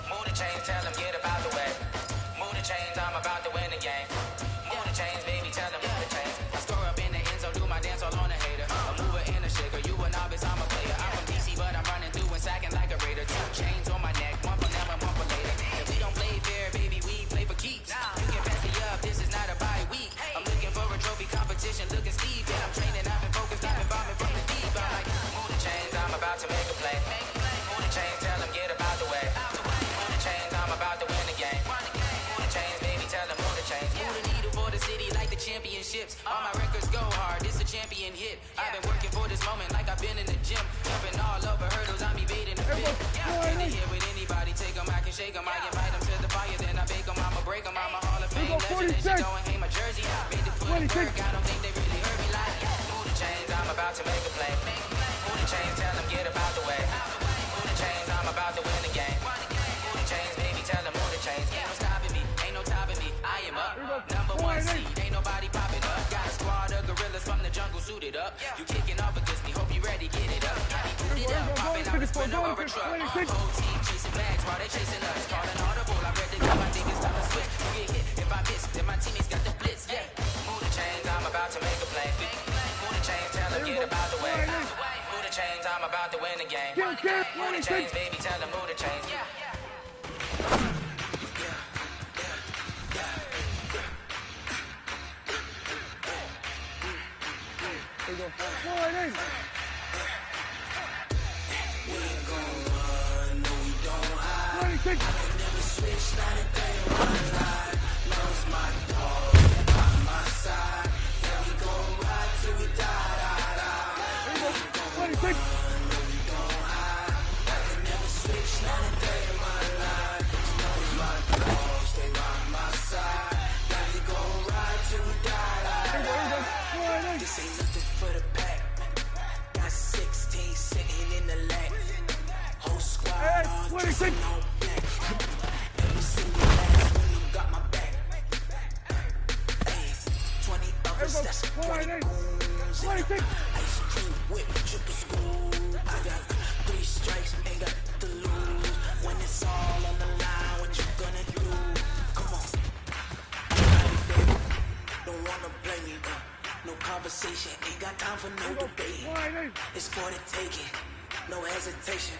S13: Move the chains, tell them get about the way. Move the chains, I'm about to win the game. Move the chains, baby, tell them move the chains. I score up in the end zone, do my dance all on a hater. A mover and a shaker, you a novice, I'm a player. I'm from DC, but I'm running through and sacking like a raider. 2 chains on my neck, one for now and one for later. If we don't play fair, baby, we play for keeps. You can pass me up, this is not a bye week. I'm looking for a trophy competition, looking steep. And I'm training, I've been focused, I've been bombing from the deep. I'm like, move the chains, I'm about to make a play. Move the chains, tell them get about the way. Move the chains, I'm about to win the game. Move the chains, baby, tell them move the chains. Move the needle for the city like the championships. All my records go hard, this a champion hit. I've been working for this moment like I've been in the gym. Jumping all over hurdles, I'm evading the pit. Can they hear with anybody, take them, I can shake them. I invite them to the fire, then I bake them. I'ma break them, I'm a Hall of Fame legend. And she go and hang my jersey. Made the foot work, I don't think they really heard me like. Move the chains, I'm about to make a play. Move the chains, tell them get about the way. Move the chains, I'm about to win the game. Move the chains, baby, tell them move the chains. Ain't no stopping me, ain't no topping me. I am up, #1 seed, ain't nobody popping up. Got a squad of gorillas from the jungle suited up. You kicking off against me, hope you ready, get it up. I be booted up, popping out a sprinter or a truck. Whole team chasing bags while they chasing us. Calling audible, I read the game, I think it's time to switch. You get hit, if I miss, then my teammates got the blitz, yeah. Move the chains, I'm about to make a play. Move the chains, tell them get about the way. Move the chains, I'm about to win the game. Move the chains, baby, tell them move the chains.
S5: I can
S13: never switch, not a day in my life. Love's my dog, by my side. Yeah, we gon' ride till we die. We gon' run, no, we gon' hide. I can never switch, not a day in my life. Love's my dog, stay by my side. Yeah, we gon' ride till we die. This ain't nothing for the pack. Got 16 sitting in the lap. Whole squad all dressing on black. Every single last one you got my back. Hey, 20 others, that's 20 goons. Ice cream whip, triple school. I got 3 strikes, ain't got to lose. When it's all on the line, what you gonna do? Come on, I'm ready, baby. Don't wanna blame me, no conversation, ain't got time for no debate. It's for the taking. no hesitation.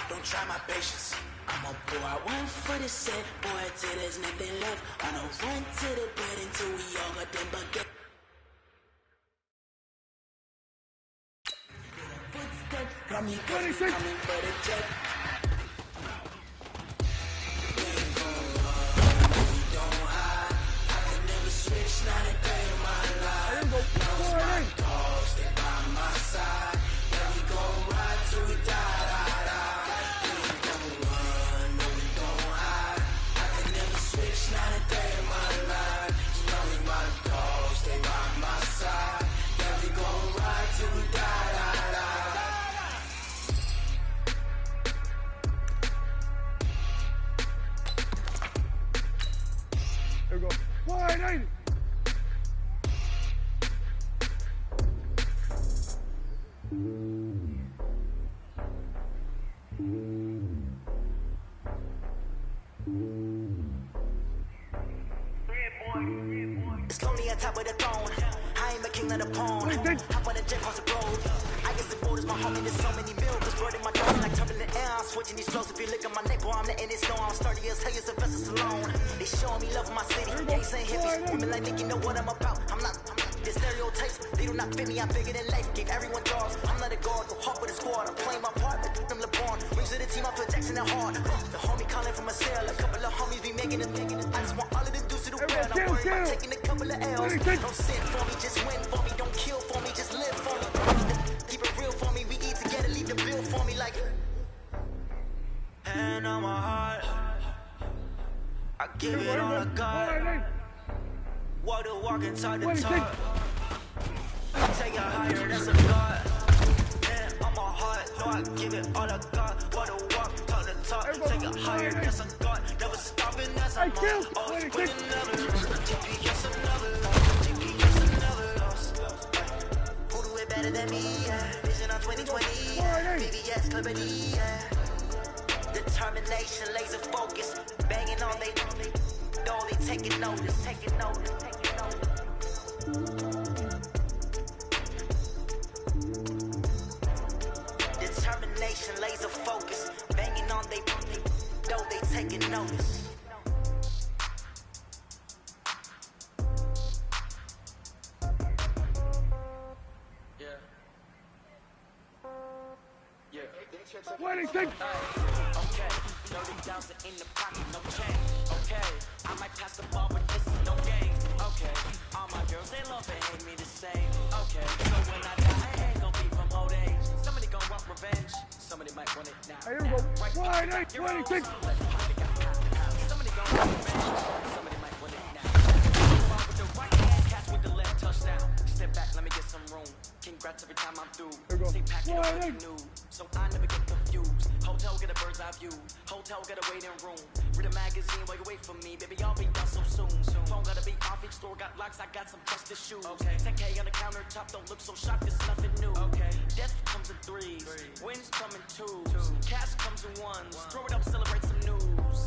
S13: Don't try my patience. I'ma pour out one for the set, boy, till there's nothing left. I'ma run to the bed until we all got them bucket. Footsteps coming, coming for the jet. We ain't gon' run, we don't hide. I can never switch, not a day in my life. Lost my dogs, they by my side. Yeah, we gon' ride till we die. Not a day in my life. You know we my dogs, they by my side. Yeah, we gon' ride till we die, die, die.
S5: There we go. 180.
S13: It's lonely on top of the throne. I ain't the king of the pawn. Hop on the jet across the road. I guess the borders my homie. There's so many bills. Word in my dog like turbulent air. I'm switching these flows. If you look at my neck, boy, I'm letting it snow. I'm sturdy as hell, as a vessel alone. They showing me love in my city. They ain't saying hippies. Women like Nick, you know what I'm about. I'm not the stereotypes. They do not fit me. I'm bigger than life. Gave everyone jobs. I'm not a guard. Go hard with a squad. I'm playing my part. But them LeBron. Rings of the team. I feel Jackson and hard. The homie calling from a cell. A couple of homies be making it. I just want all of the dudes to do well. I'm worried about taking a couple of L's. Don't sit for me, just win for me. Don't kill for me, just live for me. Keep it real for me. We eat together, leave the bill for me like. Hand on my heart, I give it all I got. Walk the walk and talk the talk. Take it higher, that's a God. Hand on my heart, no, I give it all I got. Walk the walk, talk the talk. Take it higher, that's a God. Never stopping, that's a mom. Always winning, never lose. GPS another loss. GPS another loss. Who do it better than me? Yeah. Vision on 2020. VVS Liberty. Yeah. Determination, laser focus. Banging on they door, they taking notice. Taking notice. Taking notice. Determination, laser focus. Banging on they door, they taking notice.
S5: What do you think?
S1: Okay, 30,000 in the pocket, no change. Okay, I might pass the ball, but this is no game. Okay, all my girls, they love and hate me the same. Okay, so when I die, I ain't gon' be from old age. Somebody gon' want revenge. Somebody might want it now.
S5: Here we go.
S1: Right,
S5: what do you think?
S1: Somebody gon' want revenge. Somebody might want it now. Ball with the right hand, catch with the left touchdown. Step back, let me get some room. Congrats every time I'm through. Say pack it up like new. So I never get confused. Hotel get a bird's eye view. Hotel get a waiting room. Read a magazine while you wait for me. Baby, I'll be done so soon. Phone gotta be off. Each store got locks. I got some trusted shoes. Okay. 10K on the countertop. Don't look so shocked. It's nothing new. Okay. Death comes in threes. Wins come in twos. Cash comes in ones. Throw it up, celebrate some news.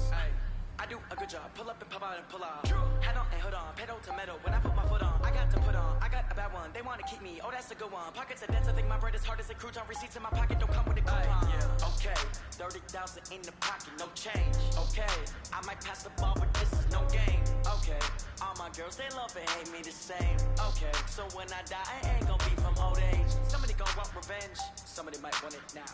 S1: I do a good job. Pull up and pop out and pull out. Head on and hold on. Pedal to metal. When I put my foot on, I got to put on. I got a bad one. They want to keep me. Oh, that's a good one. Pockets are dense. I think my bread is hard as a crouton. Receipts in my pocket don't come with a coupon. Okay. 30,000 in the pocket. No change. Okay. I might pass the ball, but this is no game. Okay. All my girls, they love and hate me the same. Okay. So when I die, I ain't gonna be from old age. Somebody gonna want revenge. Somebody might want it now.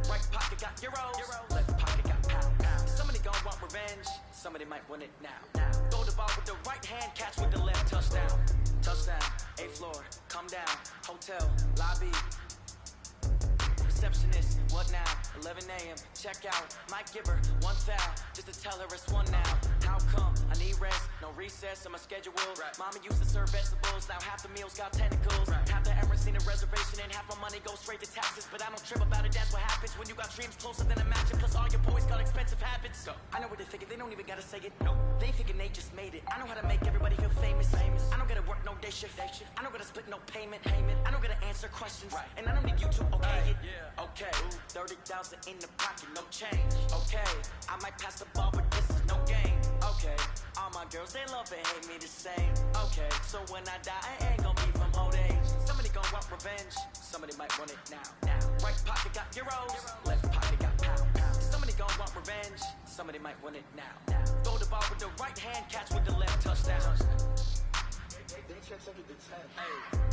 S1: Right pocket got euros. Left pocket got pounds. Somebody gonna want revenge. Somebody might want it now. Throw the ball with the right hand, catch with the left. Touchdown. Touchdown. 8th floor. Come down. Hotel. Lobby. Receptionist. What now? 11 a.m. Check out. Might give her one foul just to tell her it's one now. How come? I need rest. No recess in my schedule. Mama used to serve vegetables. Now half the meals got tentacles. Half the errands seen a reservation and half my money goes straight to taxes. But I don't trip about it. That's what happens when you got dreams closer than a mansion. Plus all your boys got expensive habits. I know what they're thinking. They don't even gotta say it. No, they thinking they just made it. I know how to make everybody feel famous. I don't gotta work no day shift. I don't gotta split no payment. I don't gotta answer questions. And I don't need you to okay it. Okay, 30,000 in the pocket, no change. Okay, I might pass the ball, but this is no game. Okay, all my girls, they love and hate me the same. Okay, so when I die, I ain't gonna be from old age. Somebody gonna want revenge. Somebody might want it now. Right pocket got euros, left pocket got pounds. Somebody gon' want revenge. Somebody might want it now. Throw the ball with the right hand, catch with the left, touchdown. Hey.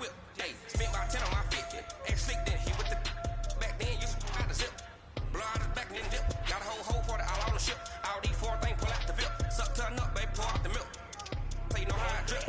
S14: whip. Hey, spent about 10 on my fit. Act slick, then hit with the back then. You out the zip. Blow out his back and then dip. Got a whole party all on the ship. All these four things pull out the VIP. Suck, turn up, baby, pour out the milk. Play no high drip.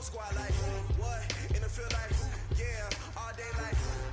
S8: Squad like, what? In the field like, yeah, all day like,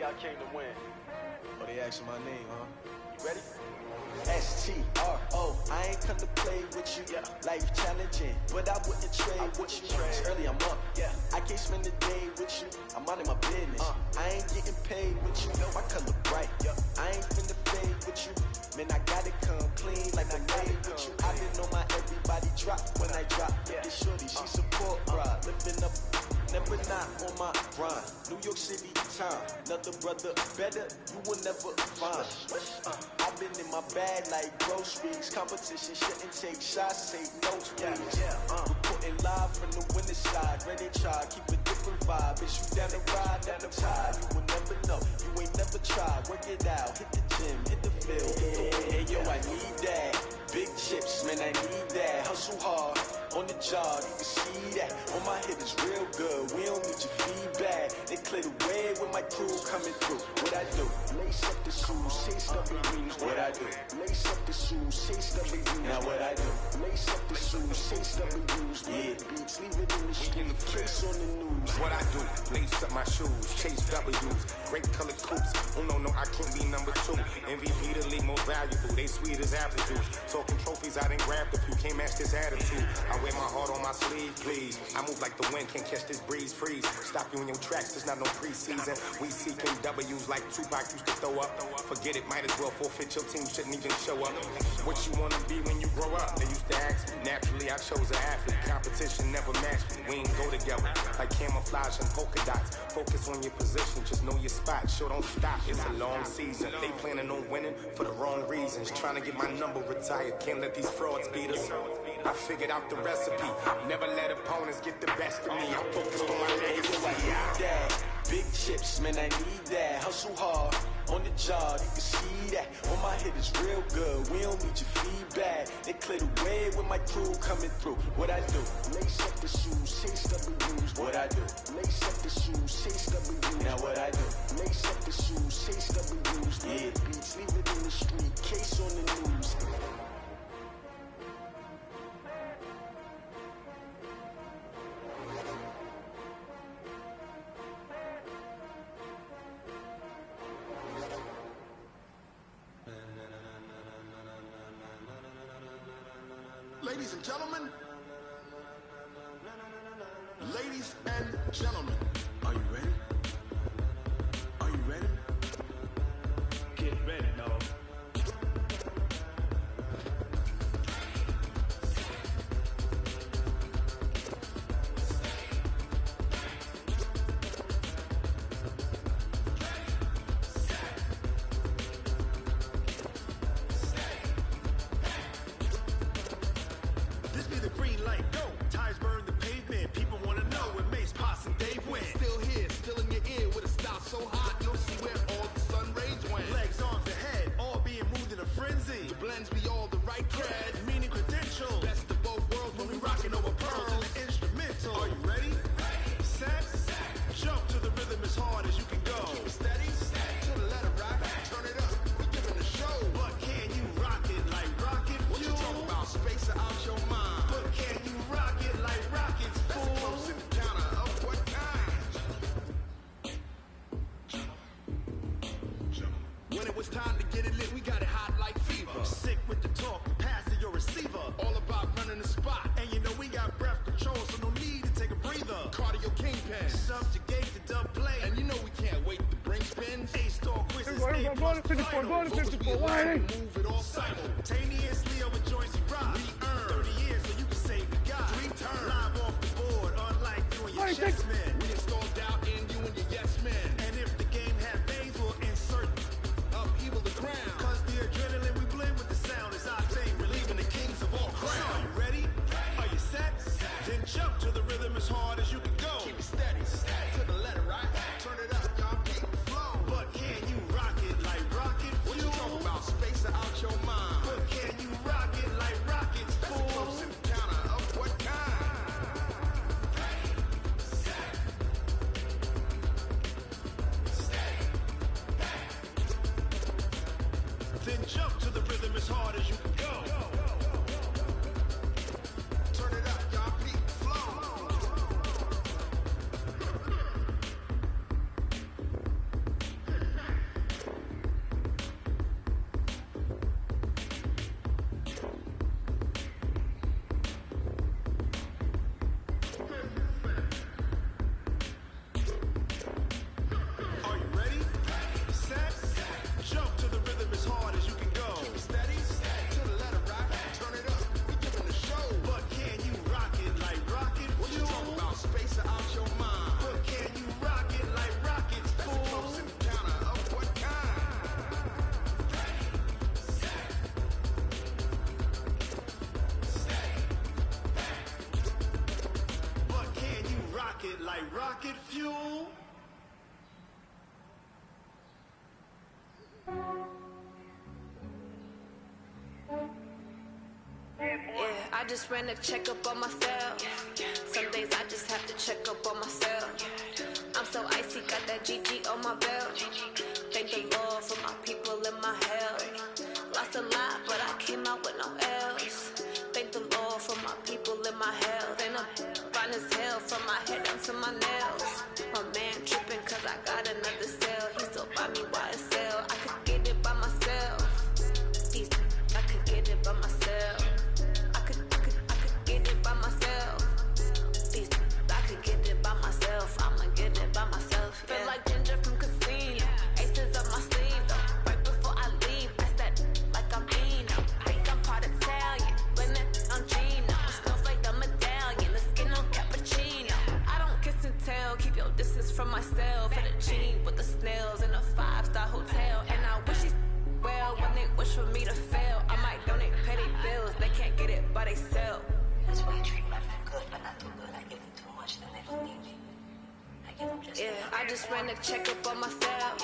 S9: I came to win.
S8: Oh, they asking my name, huh?
S9: You ready?
S15: S-T-R-O, I ain't come to play with you.
S9: Yeah.
S15: Life challenging, but I wouldn't trade with you. It's early, I'm up.
S9: Yeah.
S15: I can't spend the day with you. I'm minding my business. I ain't getting paid with you. My color bright. I ain't finna fade with you. Man, I gotta come clean like I made with you. I didn't know my everybody drop when I drop. This shorty, she support ride. Lifting up, never not on my grind. New York City time. Another brother better, you will never find. I've been in my bag like groceries. Competition shouldn't take shots, take notes, please. Reporting live from the winning side. Ready to try, keep a different vibe. Is you down the ride, down the tide? You will never know, you ain't never tried. Work it out, hit the gym, hit the field, hit the wind. Hey yo, I need that. Big chips, man, I need that. Hustle hard, on the job, you can see that. On my head is real good, we don't need your feedback. They clear the way with my crew coming through. What I do? Lace up the shoes, chase up the greens. What I do? Lace up the shoes, chase up the greens. Now what I do? Lace up the shoes, chase up the greens. Yeah, beats, leave it in the street, case on the news.
S16: What I do? Lace up my shoes, chase W's. Great color coops. Oh no, I can't be number 2. MVP the league most valuable. They sweet as apple juice. Talking trophies, I done grabbed a few. Can't match this attitude. I wear my heart on my sleeve, please. I move like the wind, can't catch this breeze, freeze. Stop you in your tracks, there's not no preseason. We seeking W's like Tupac used to throw up. Forget it, might as well forfeit. Your team shouldn't even show up. What you wanna be when you grow up? They used to ask me. Naturally, I chose an athlete. Competition never matched me. We ain't go together like camouflage and polka dots. Focus on your position, just know your spot. Sure, don't stop. It's a long season. They planning on winning for the wrong reasons. Trying to get my number retired. Can't let these frauds beat us. I figured out the recipe. Never let opponents get the best of me. I'm focused on my legacy.
S15: I need that. Big chips, man, I need that. Hustle hard, on the job, you can see that. On my head is real good, we don't need your feedback. They clear the way with my crew coming through. What I do? Lace up the shoes, chase W's. What I do? Lace up the shoes, chase W's. Now what I do? Lace up the shoes, chase W's. Yeah, beats, leave it in the street, case on the news.
S17: Ladies and gentlemen, ladies and gentlemen, are you ready? Are you ready?
S9: Get ready, dog.
S10: Simultaneously over joints you rock. We earn 30 years so you can say we got 3 turns. Live off the board, unlike you and your chess men. We install doubt in you and your yes men. And if the game had veins, we'll insert upheaval the crown. Cause the adrenaline we blend with the sound is octane, relieving the kings of all crowns. Are you ready? Are you set? Then jump to the rhythm as hard as you can go. Keep it steady, to the letter, right? Turn it up, y'all keep the flow. But can you rock it like rocket fuel? What you talking about? Space out your mind. But can you rock it like rocket?
S17: rocket like rocket fuel.
S18: Yeah, I just ran a checkup on myself. Some days I just have to check up on myself. I'm so icy, got that GG on my belt. Thank the Lord for my people and my health. Lost a lot, but I came out with no L's. Thank the Lord for my people and my health. And I'm fine as hell from my head down to my nails. My man tripping cause I got another cell. He still buy me YSL. I could get it by myself. I could get it by myself. I could get it by myself. I could get it by myself. I'ma get it by myself. Yeah. Feel like Ginger from Casino. Aces up my sleeve though. Right before I leave, pass that like I'm Eno. Think I'm part Italian. Blame it on Gino. Snowflake the medallion. The skin on cappuccino. I don't kiss and tell. Keep your distance from myself. Hit a genie with the snails in a 5-star hotel. And I wish she's well when they wish for me to fail. I might donate petty bills. They can't get it by themselves.
S19: That's why you treat my friend good, but not too good. I give them too much, then they don't need me. I give them just
S18: I just ran a checkup on myself.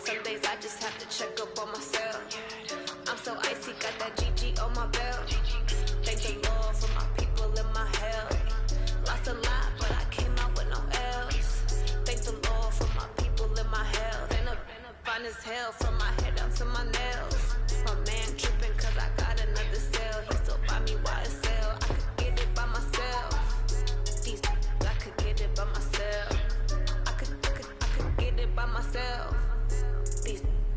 S18: Some days I just have to check up on myself. I'm so icy, got that GG on my belt. Thank the Lord for my people and my health. Lost a lot, but I came out with no L's. Thank the Lord for my people and my health. And I'm fine as hell from my head down to my nails. My man tripping cause I got another cell. He still buy me YSL. I could get it by myself. I could get it by myself. I could get it by myself.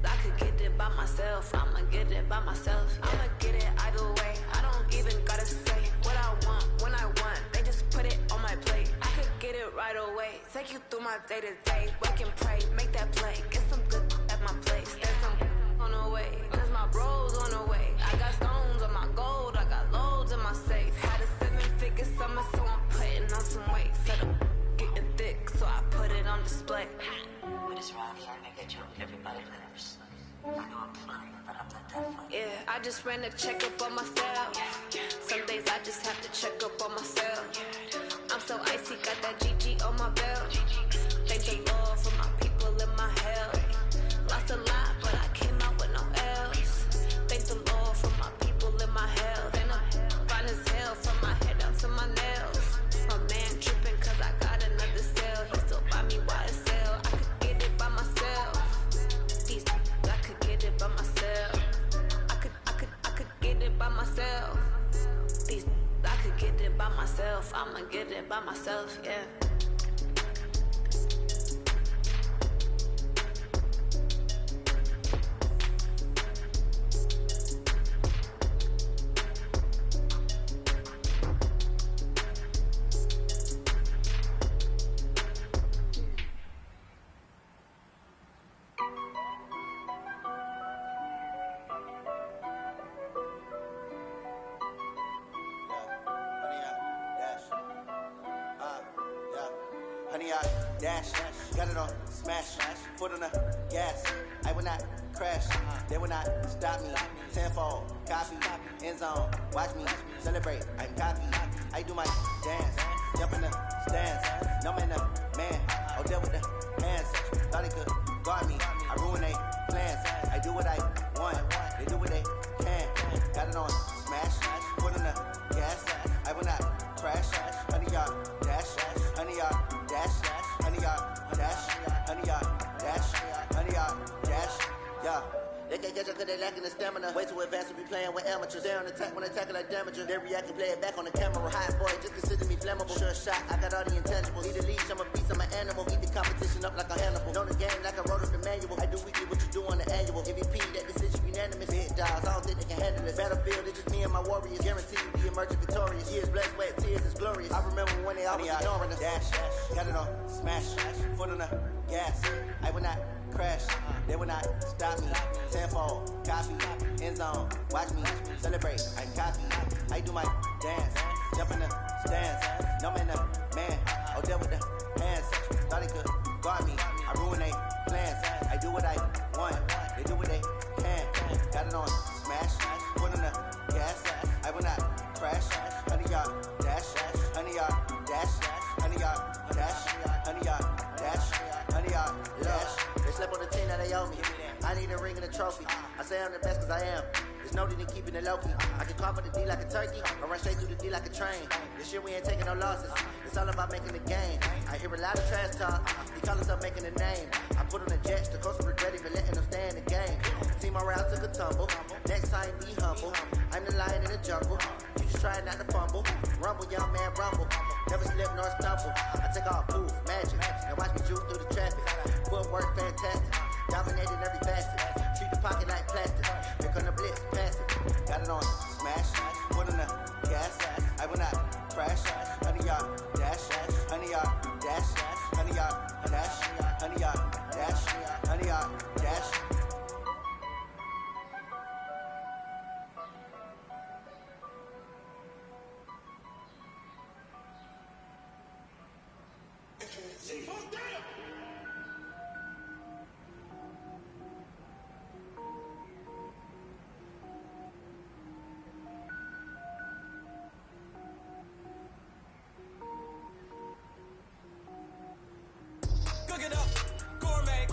S18: I could get it by myself. I'ma get it by myself. Yeah. I'ma get it either way. I don't even gotta say what I want when I want. They just put it on my plate. I could get it right away. Take you through my day to day. Wake and pray, make that play. Get some good at my place. There's some on the way. Cause my bros on the way. I got stones on my gold. I got loads in my safe. Had a 7-figure summer, so I'm putting on some weight. Set up getting thick, so I put it on display.
S19: With this rhyme, I'm gonna get you everybody lives. I know I'm flying, but I'm not that funny.
S18: Yeah, I just ran a checkup on myself. Some days I just have to check up on myself. I'm so icy, got that GG on my belt. Thank the Lord for my people and my health. Lost a lot, but I came out with no L's. Thank the Lord for my people and my health. And I'm fine as hell from my head down to my nails. My man tripping cause I got another cell. He still buy me YSL. I could get it by myself. I could get it by myself. I could get it by myself. I could get it by myself. I'ma get it by myself, yeah.
S20: Honey, I dash, got it on smash, foot on the gas. I will not crash, they will not stop me. Tenfold, copy, end zone, watch me celebrate. I'm copy, I do my dance, jump in the stands, numb in the man. I'll deal with the hands, thought he could guard me. I ruin they plans, I do what I want, they do what they can. Got it on smash, foot on the gas. I will not crash, honey, y'all dash, honey, y'all dash, honey, y'all dash, honey, y'all dash, honey, y'all dash, yeah. They can't catch up cause they lacking the stamina. Way too advanced to be playing with amateurs. They on attack when they tackle like damager. They react and play it back on the camera. Hot boy, just consider me flammable. Sure shot, I got all the intangibles. Need a leash, I'm a beast, I'm an animal. Eat the competition up like a Hannibal. Know the game like I wrote up the manual. I do weekly what you do on the annual. MVP, that decision unanimous. Hit dials, I don't think they can handle this. Battlefield, it's just me and my warriors. Guarantee you be emerging victorious. Years, blood, sweat, tears, is glorious. I remember when they always ignoring us. Dash, got it on smash, foot on the gas. I will not crash, they will not stop me. Tenfold, copy, end zone, watch me celebrate. I'm copy, I do my dance, jump in the stands, numb in the man. I'll deal with the hands, thought he could guard me. I ruin they plans, I do what I want, they do what they can. Got it on smash, foot on the gas. I will not crash, honey, y'all dash, honey, y'all dash, honey, y'all dash. need a ring and a trophy. I say I'm the best cause I am. There's no need in keeping it low-key. I can cough at the D like a turkey, or run straight through the D like a train. This year we ain't taking no losses. It's all about making the game. I hear a lot of trash talk. He call himself making a name. I put on the jets, the coach regret even letting them stay in the game. Team around took a tumble. Next time be humble. I'm the lion in the jungle. You just try not to fumble. Rumble, young man, rumble. Never slip nor stumble. I take off, poof, magic. Now watch me juke through the traffic. Footwork fantastic. Dominated every facet. Treat the pocket like plastic. Here come the blitz, pass it. Got it on, smash. Put in the gas. I will not crash. 100 yard dash. 100 yard dash. 100 yard dash. 100 yard dash. 100 yard dash.
S14: Cook it up, gourmet.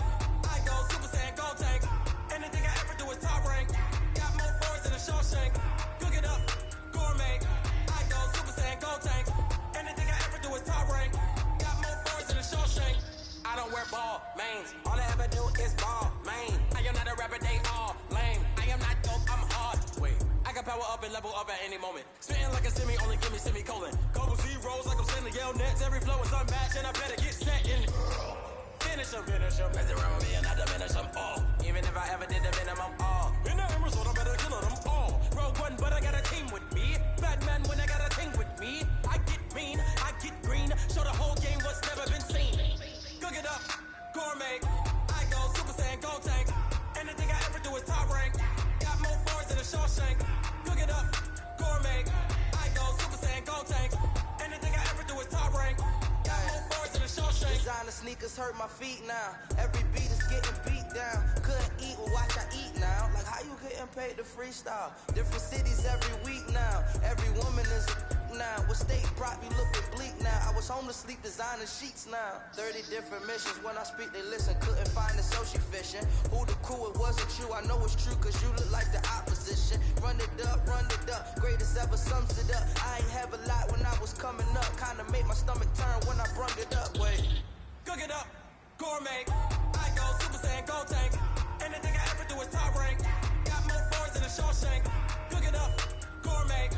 S14: I go Super Saiyan, gold tank. Anything I ever do is top rank. Got more boards than a Shawshank. Cook it up, gourmet. I go Super Saiyan, gold tank. Anything I ever do is top rank. Got more boards than a Shawshank. I don't wear ball mains. All I ever do is ball main. I am not a rapper, they all lame. I am not dope, I'm hard. Wait, I can power up and level up at any moment. Spitting like a semi, only give me semicolon. Couple zeros like I'm sending yell nets. Every flow is unmatched and I better get set in. Finish them. Mess around with me and I diminish them all. Even if I ever did the minimum all. In the Emerald, I better kill them all. Rogue One, but I got a team with me. Batman when I got a thing with me. I get mean, I get green. Show the whole game what's never been seen. Cook it up, gourmet. I go Super Saiyan, gold tank. Anything I ever do is top rank. Got more boards than a Shawshank. Cook it up, gourmet. I go Super Saiyan, gold tank. Anything I ever do is top rank. Got more boards than a Shawshank.
S9: Designer sneakers hurt my feet now. Every beat is getting beat down. Couldn't eat, well watch I eat now. Like how you getting paid to freestyle? Different cities every week now. Every woman is a now. What state prop you looking bleak now? I was home to sleep designer sheets now. 30 different missions. When I speak they listen. Couldn't find it so she fishing. Who the crew, it wasn't you. I know it's true cause you look like the opposition. Run it up. Greatest ever sums it up. I ain't have a lot when I was coming up. Kinda made my stomach turn when I brung it up. Wait.
S14: Cook it up, gourmet. I go Super Saiyan, gold tank. Anything I ever do is top rank. Got more boards than a Shawshank. Cook it up, gourmet.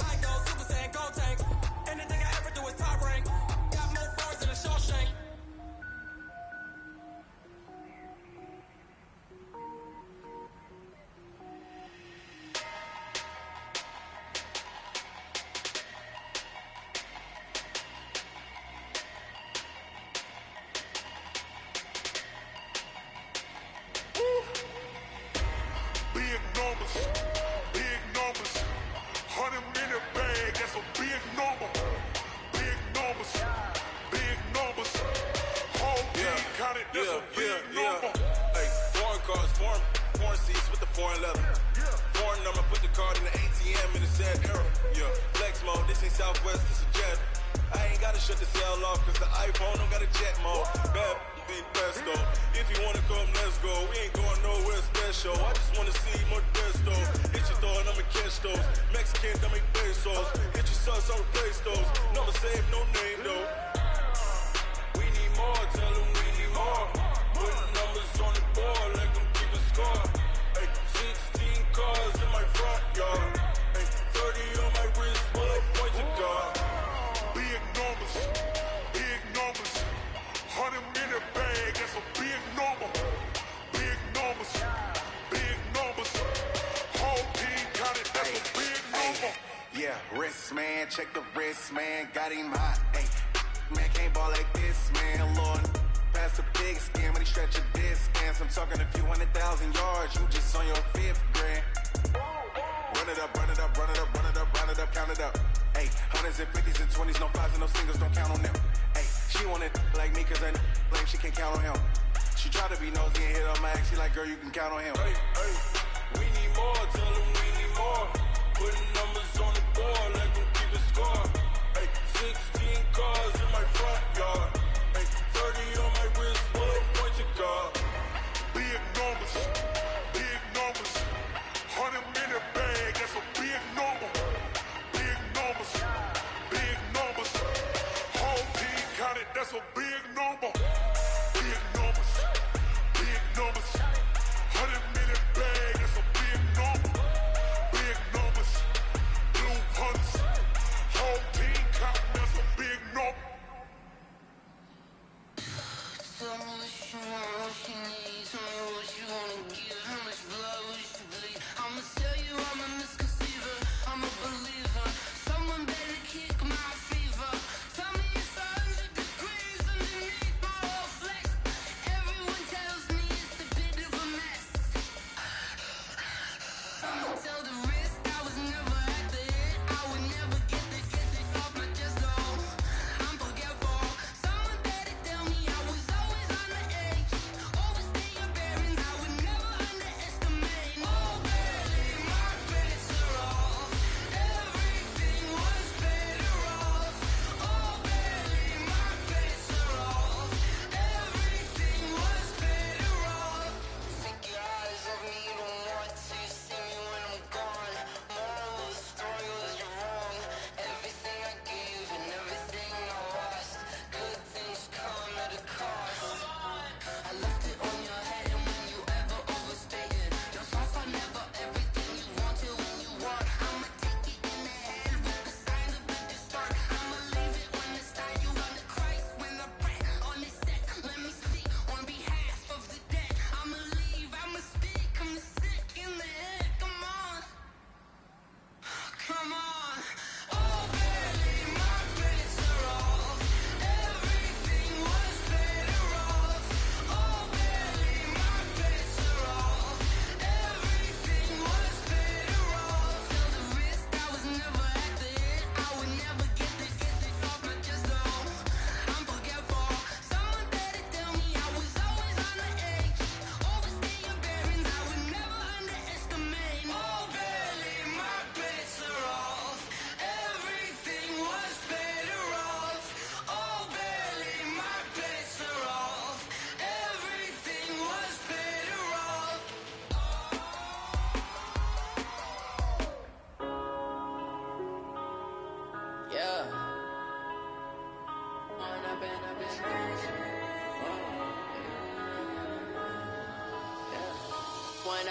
S14: I go Super Saiyan, gold tank. Anything I ever do is top rank. Got more boards than a Shawshank.
S10: Big numbers, 100-minute bag, that's a big number. Big numbers, whole team counted, that's a big number.
S21: Hey, foreign cars, foreign seats with the foreign leather. Foreign number, put the card in the ATM in the sad era. Yeah, flex mode, this ain't Southwest, this is jet. I ain't gotta shut the cell off, cause the iPhone don't got a jet mode. Bad being best though. If you wanna come, let's go. We ain't going nowhere special. I just wanna see more desto. Hit your throw and I'ma catch those. Mexican, I make pesos. Hit your sus, I'll replace those. Number save, no name though. We need more, tell them we need more. Put numbers on the board, let them keep a score. Hey, 16 cars in my front yard. Hey, 30 on my wrist, full of points of God.
S10: Big numbers, 100-minute bag, that's a big number. Big numbers, whole team counted, that's a big number.
S22: Yeah, wrist man, check the wrist man, got him hot. Ay, man can't ball like this, man. Lord, past the big skin when he stretch a distance. I'm talking a few 100,000 yards, you just on your 5th grand. Run it up, count it up. Ay, hundreds and 50s and 20s, no 5s and no singles, don't count on them. Ay, she want it like me cause I blame she can't count on him. She try to be nosy and hit up my ex, she like girl you can count on him.
S21: Hey, we need more, tell them we need more. Putting numbers on the board, let them keep a score. Hey, 16 cars in my front yard. Hey, 30 on my wrist, full of points of God.
S10: Big numbers,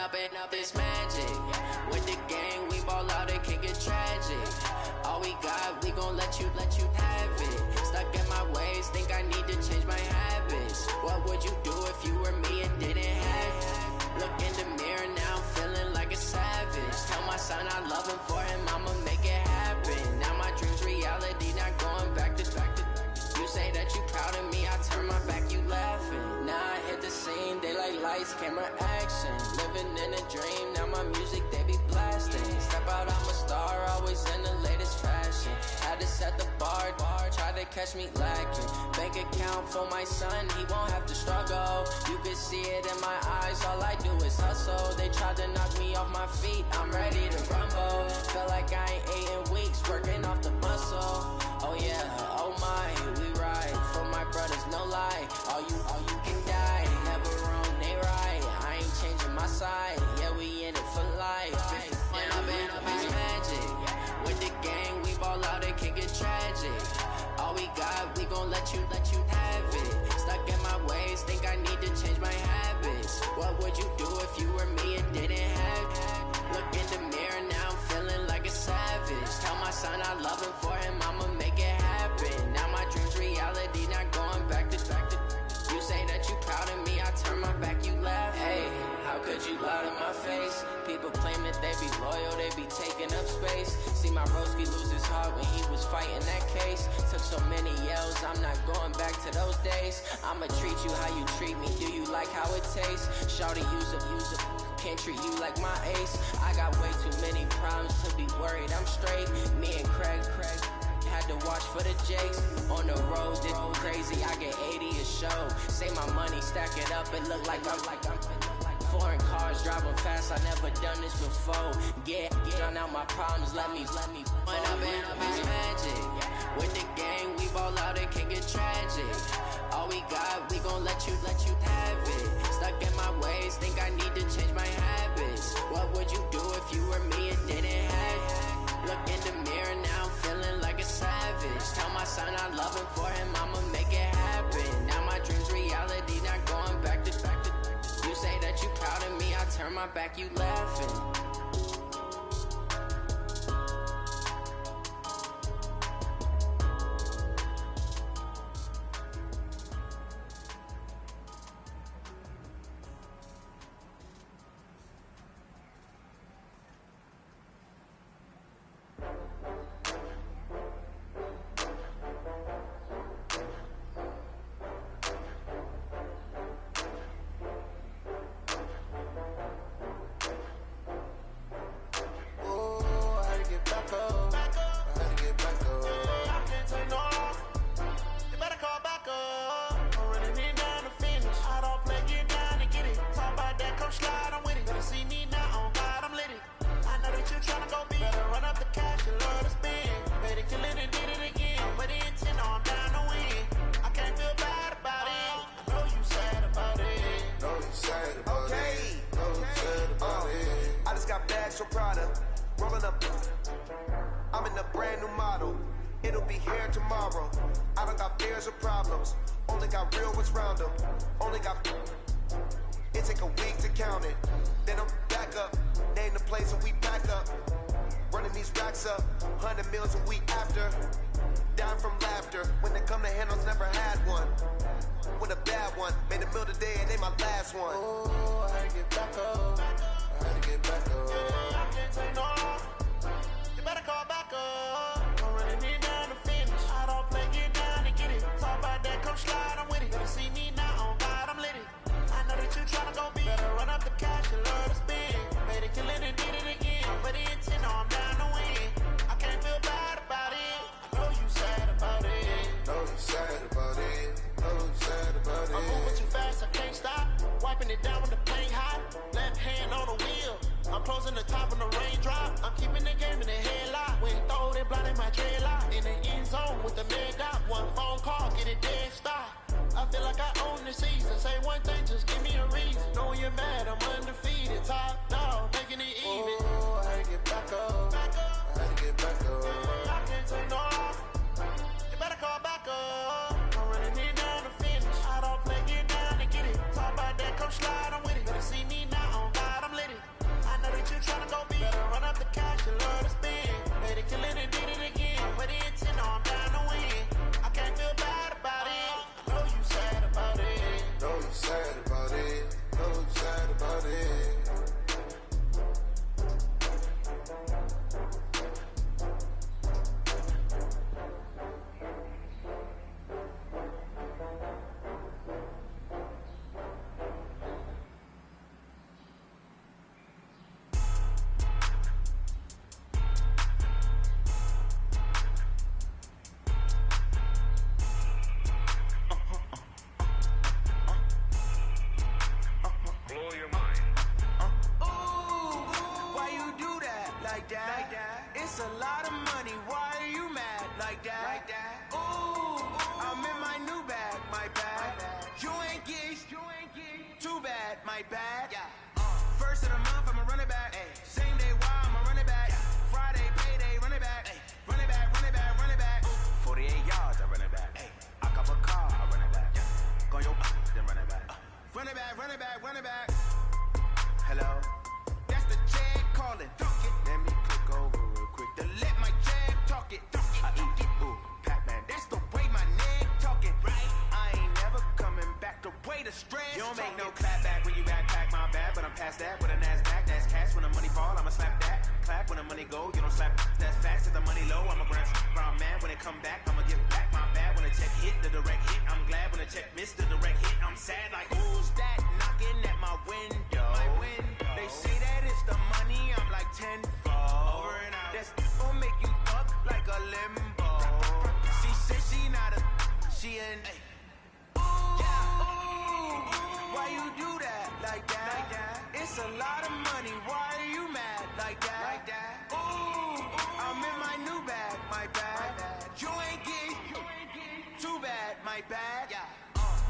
S13: up this magic. With the gang, we ball out, it can get tragic. All we got, we gon' let you have it. Stuck in my ways, think I need to change my habits. What would you do if you were me and didn't have it? Look in the mirror, now I'm feeling like a savage. Tell my son I love him, for him I'ma make it happen. Now my dream's reality, not going back to. You say that you proud of me, I turn my back, you laughing. Now I hit the scene, daylight lights, camera action. Living in a dream, now my music they be blasting. Step out, I'm a star, always in the latest fashion. Had to set the bar, tried to catch me lacking. Bank account for my son, he won't have to struggle. You can see it in my eyes, all I do is hustle. They tried to knock me off my feet, I'm ready to rumble. Feel like I ain't ate in weeks, working off the muscle. Oh yeah, oh my, we ride for my brothers, no lie. All you can die, never wrong, they right. I ain't changing my side, yeah, we in it for life. And I've been magic. With the gang, we ball out, it can get tragic. All we got, we gon' let you have it. Stuck in my ways, think I need to change my habits. What would you do if you were me and didn't have it? Look in the mirror, now I'm feeling like a savage. Tell my son I love him, for him I'ma make it happen. Now my dream's reality, not going back to. You say that you proud of me, I turn my back, you laugh. Hey, how could you lie to my face? People claim that they be loyal, they be taking up space. See my broski lose his heart when he was fighting that case. Took so many yells, I'm not going back to those days. I'ma treat you how you treat me, do you like how it tastes? Shawty, use up, can't treat you like my ace. I got way too many problems to be worried, I'm straight. Me and Craig had to watch for the Jakes. On the road, this crazy, I get 80 a show. Say my money, stack it up, it look like I'm foreign cars, driving fast, I never done this before. Drown out my problems, let me when I've been magic. With the gang, we ball out, it can get tragic. All we got, we gon' let you have it. Stuck in my ways, think I need to change my habits. What would you do if you were me and didn't have it? Look in the mirror, now I'm feeling like a savage. Tell my son I love him, for him I'ma make it happen. Now my dream's reality, not going back to. You say that you proud of me, I turn my back, you laughing.
S7: Slide, I'm with it. Better see me now, on God, I'm lit it.
S9: of money, why are you mad like that? Ooh, I'm in my new bag, my bad. You ain't geeks, too bad, my bad. First of the month, I'ma run it back. Same day, why I'ma run it back. Friday, payday, run it back. Run it back, run it back, run it back. 48 yards, I run it back. I cop a car, I run it back. Go your then run it back. Run it back, run it back, run it back. Hello, that's the jag calling. Let me click over real quick to let my jag talk it. I eat it, ooh, Pac-Man. That's the way my neck talking. Right, I ain't never coming back. The way the stress. You don't make no clap back when you backpack my bad, but I'm past that with a NASDAQ. That's cash when the money fall, I'ma slap that. Clap when the money go, you don't slap. That's fast as the money low. I'ma grab brown man when it come back. I'ma give back my bad when the check hit the direct hit. I'm glad when the check missed the direct hit. I'm sad like who's that knocking at my window? They say that it's the money. I'm like tenfold. Over and out. That's gon' make you up like a limbo. She said she not a, she in. Why you do that like that? It's a lot of money. Why are you mad like that? Ooh, I'm in my new bag, my bad. You ain't geek, too bad, my bad.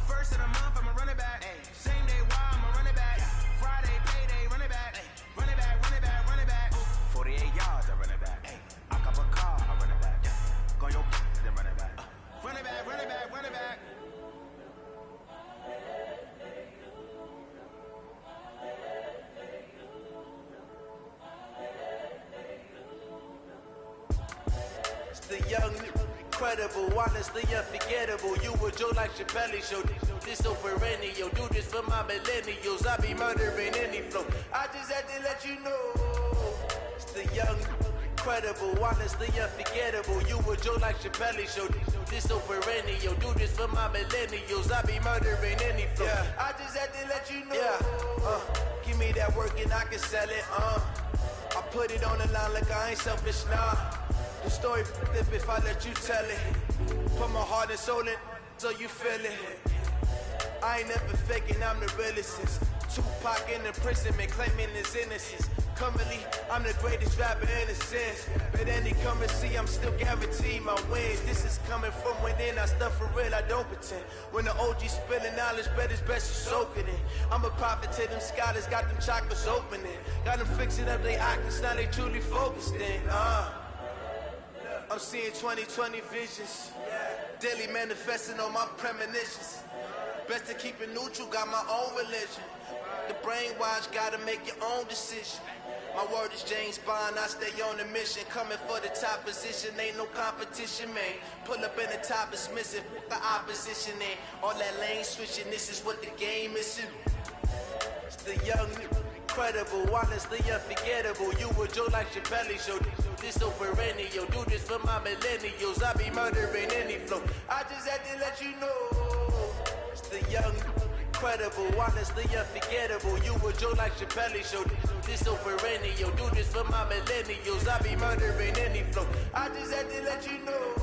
S9: First of the month, I'ma run it back. Same day, why I'ma run it back. Friday, payday, run it back. Run it back, run it back, run it back. 48 yards, I run it back. I cop a car, I run it back. Go your then run it back. Run it back, run it back, run it back. The young, incredible, honestly unforgettable. You a Joe like Chappelle show. This so perennial. Do this for my millennials. I be murdering any flow. I just had to let you know. It's the young, incredible, honestly unforgettable. You a Joe like Chappelle show. This so perennial. Do this for my millennials. I be murdering any flow. I just had to let you know. Give me that work and I can sell it. I put it on the line like I ain't selfish, nah. The story flip if I let you tell it. Put my heart and soul in so you feel it. I ain't never faking, I'm the realest since Tupac in the prison, man, claiming his innocence. Currently, I'm the greatest rapper in a sense. But any come and see, I'm still guaranteed my wins. This is coming from within, I stuff for real, I don't pretend. When the OG spilling knowledge, bet it's best you soak it in. I'm a prophet to them scholars, got them chakras opening. Got them fixing up they octaves, now they truly focused in. I'm seeing 2020 visions. Daily manifesting on my premonitions. Best to keep it neutral, got my own religion. The brainwash, gotta make your own decision. My word is James Bond, I stay on a mission. Coming for the top position, ain't no competition, man. Pull up in the top is missing, the opposition ain't. All that lane switching, this is what the game is. It's the young, incredible, honestly unforgettable. You a Joe like Chappelle show. This so perennial. Do this for my millennials. I be murdering any flow. I just had to let you know. It's the young, incredible, honestly unforgettable. You a Joe like Chappelle show. This so perennial. Do this for my millennials. I be murdering any flow. I just had to let you know.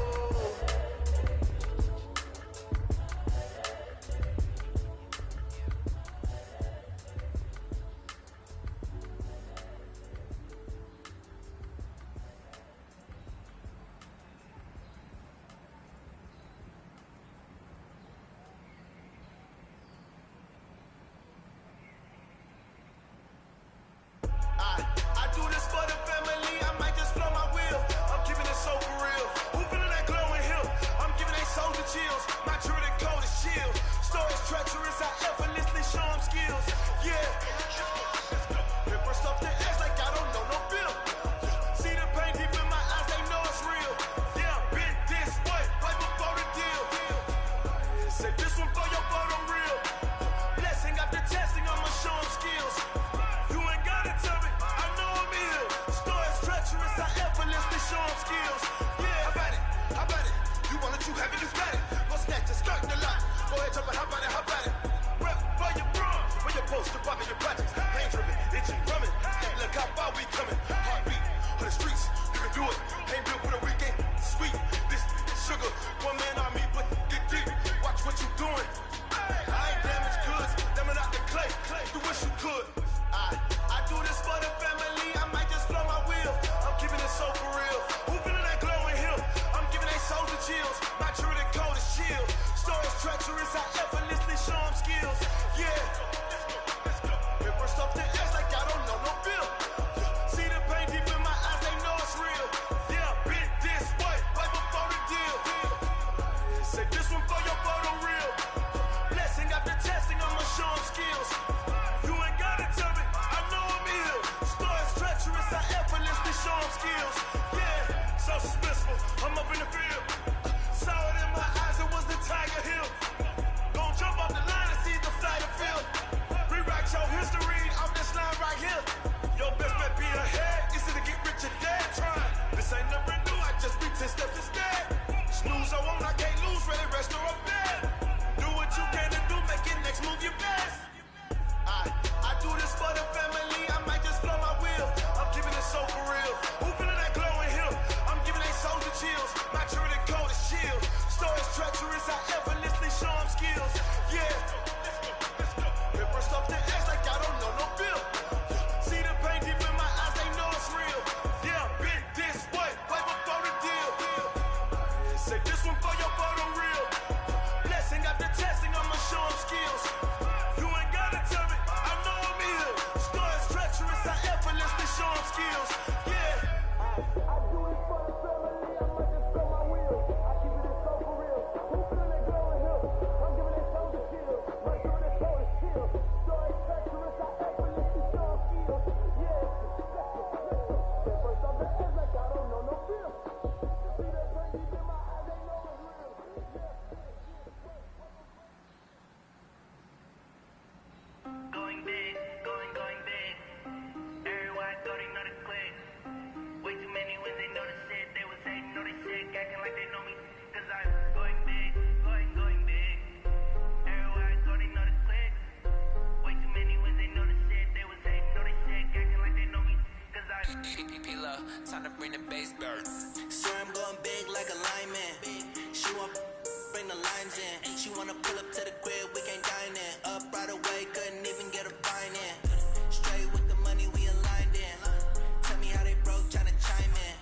S10: I do this for the family, I might just blow my wheel. I'm keeping it so for real. Who feeling that Say this one for your photo reel. Blessing after testing, I'ma show them skills. You ain't gotta tell me, I know I'm ill. Stories treacherous, I effortlessly show them skills. Yeah. I do it for the family, I might just spell my wheels. I keep it so for real. Who feeling that glowing hill? I'm giving it shoulder skills. My doing it shoulder skills. Stories treacherous, I effortlessly show them skills. Yeah. Step first off the edge like I don't know no feel. See that pain deep in my eyes, they know it's real.
S11: Going big, going big. Everywhere I go, they know the click. Way too many wins, they know the shit. They was hating, know they sick, acting like they know me. Cause I'm going big, going big. Everywhere I go, they know the click. Way too many wins, they know the shit. They was hating, know they sick, acting like they know me. Cause I'm
S13: PPP love, time to bring the bass bird.
S20: So I'm going big like a lineman. She want bring the lines in. She wanna pull up to the crib, we can't dine in. Up right away, couldn't even get a fine in. Straight with the money, we aligned in. Tell me how they broke, tryna chime in.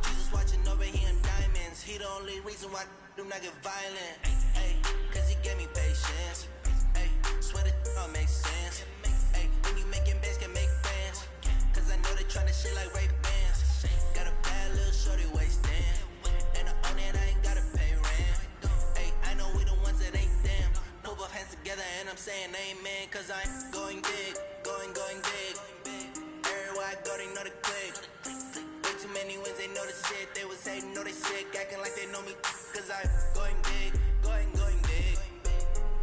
S20: Jesus watching over here in diamonds. He the only reason why do not get violent. Ay, cause he gave me patience. Ay, swear that all makes sense. Ay, when you making bands, can make friends. Cause I know they tryna shit like Ray Bans. Got a bad little shorty wasting. And I own it, I ain't gotta pay rent. Ay, I know we the ones that ain't them. Put both hands together and I'm saying amen. Cause I'm going big, going big. Everywhere I go, they know the click. Way too many wins, they know the shit. They was hating, know they sick, acting like they know me. Cause I'm going big, going big.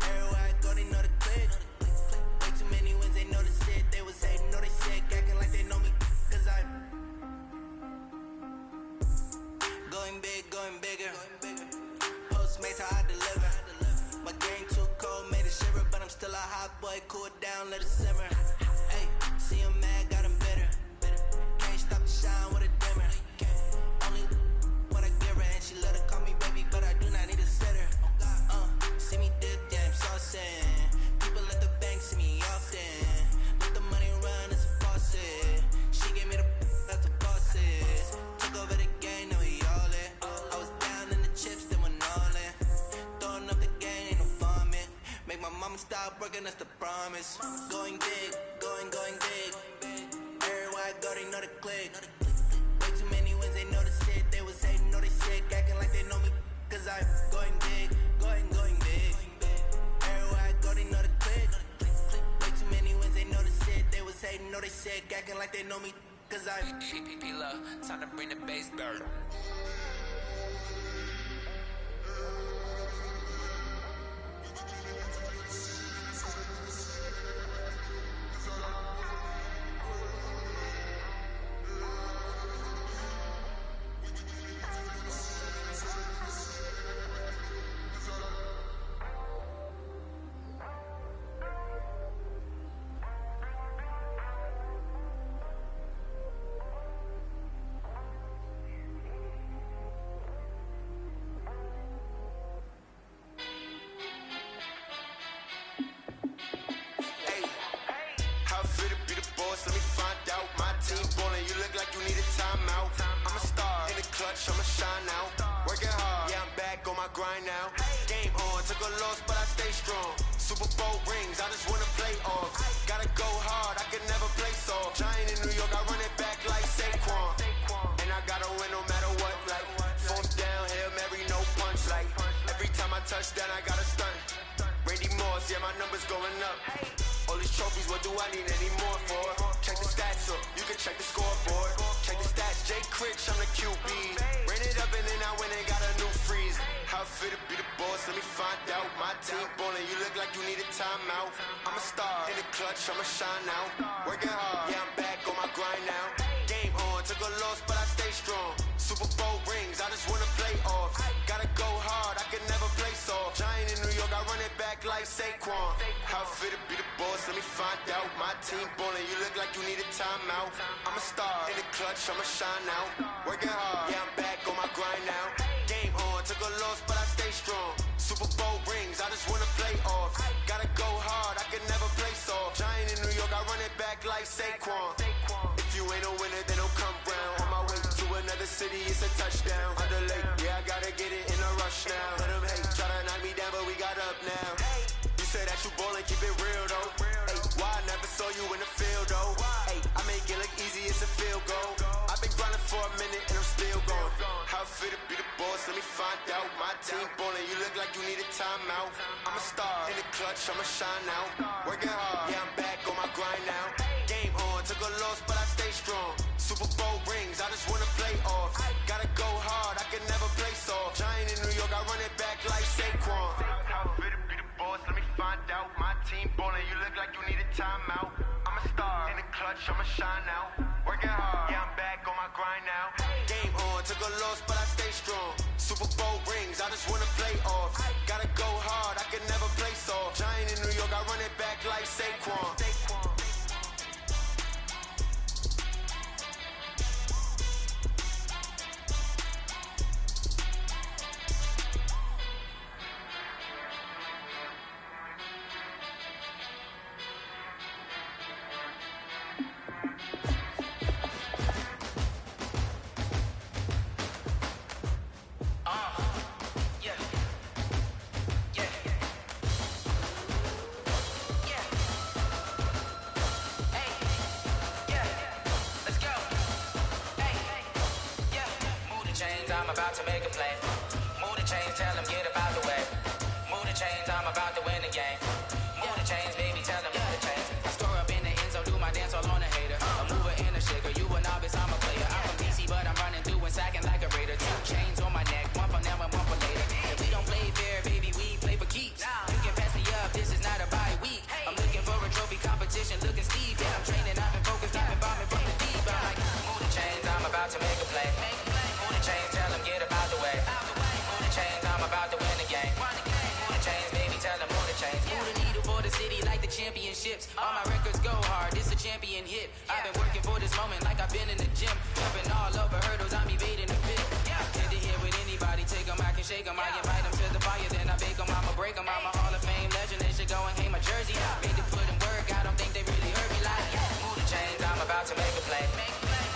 S20: Everywhere I go, they know the click. Way too many wins, they know the shit. They was hating, know they sick, acting like they know me. Cause I'm going big, going bigger. Postmates how I deliver. My game too cold, made it shiver, but I'm still a hot boy. Cool it down, let it simmer. Hey, see him mad, got him bitter. Can't stop the shine with a dimmer. Only what I give her, and she let her call me baby, but I do not need a sitter. See me dip, yeah, I'm saucing. People at the bank see me often. Let the money run, it's a faucet. She gave me the that's the bosses. Took over the game, now we all in. I was down in the chips, then went all in. Throwing up the game, ain't no vomit. Make my mama stop working, that's the promise. Going big, going big. Everywhere I go, they know the click. Way too many wins, they know the shit. They was hating, know they sick, acting like they know me. Cause I'm going big, going big. Everywhere I go, they know the click. Way too many wins, they know the shit. They was hating, know they sick, acting like they know me. Cause I'm
S13: PPP love, time to bring the bass bird.
S8: I'ma shine now. Working hard, yeah, I'm back on my grind now. Game on, took a loss, but I stay strong. Super Bowl rings, I just wanna play off. Gotta go hard, I can never play soft. Giant in New York, I run it back like Saquon. And I gotta win no matter what, like fourth down, Hail Mary, no punch. Like every time I touch down, I gotta stunt. Randy Moss, yeah, my numbers going up. All these trophies, what do I need any more for? Check the stats up, you can check the scoreboard. Check the stats, Jake Critch, I'm the QB. Ran it up and then I went and got a new freeze. How fit to be the boss, let me find out. My team ballin', you look like you need a timeout. I'm a star, in the clutch, I'ma shine now. Working hard, yeah, I'm back on my grind now. Game on, took a loss, but I stay strong. Super Bowl rings, I just wanna play off. Gotta go hard, I can never play soft. Giant in New York, I run it back like Saquon. How fit to be the boss, let me find out. My team ballin', you look like you need a timeout. I'm a star, in the clutch, I'ma shine now. Working hard, yeah, I'm back on my grind now. Game on, took a loss, but I stay strong. Super Bowl rings, I just wanna play off. Gotta go hard, I can never play soft. Giant in New York, I run it back like Saquon. If you ain't a winner, then don't come round. On my way to another city, it's a touchdown. Underlay, yeah, I gotta get it in a
S2: now. Let them hate, try to knock me down, but we got up now. You say that you ballin', keep it real though. Hey, why I never saw you in the field though? Hey, I make it look easy, it's a field goal. I've been grinding for a minute and I'm still going. How it feel to be the boss, let me find out. My team ballin', you look like you need a timeout. I'm a star in the clutch, I'ma shine out. Working hard, yeah, I'm back on my grind now. Game on, took a loss, but I stay strong. Super Bowl rings, I just wanna play off. Gotta go hard, I can never play soft. Giant in New York, I run it back like Saquon. How it feel to be the boss, let me find out. My team ballin', you look like you need a timeout. I'm a star in the clutch, I'ma shine out. Working hard, yeah, I'm back on my grind now. Game on, took a loss, but I stay strong. Super Bowl rings, I just wanna play off. Gotta go hard, I can never play soft. Giant in New York, I run it back like Saquon.
S13: I'm about to make a play. Move the chains, tell them get up out the way. Move the chains, I'm about to win the game. Move the chains, baby, tell them move the chains. I store up in the end zone, do my dance all on a hater. A mover and a shaker, you a novice, I'm a player. I'm from DC, but I'm running through and sacking like a raider. 2 chains on my neck, one for now and one for later. If we don't play fair, baby, we play for keeps. You can pass me up, this is not a bye week. I'm looking for a trophy competition, looking steep. Yeah, I'm training, I've been focused, I've been bombing from the deep. I'm like, move the chains, I'm about to make a play. Move the chains, tell them get up out the way. Move the chains, I'm about to win the game. Move the chains, baby, tell them move the chains. Move the needle for the city like the championships. All my records go hard, this a champion hit. I've been working for this moment like I've been in the gym. Jumping all over hurdles, I'm evading the pit. Get to here with anybody, take them, I can shake them. I invite them to the fire, then I bake them. I'ma break them, I'm a Hall of Fame legend. They should go and hang my jersey. Made to put in work, I don't think they really heard me like. Move the chains, I'm about to make a play.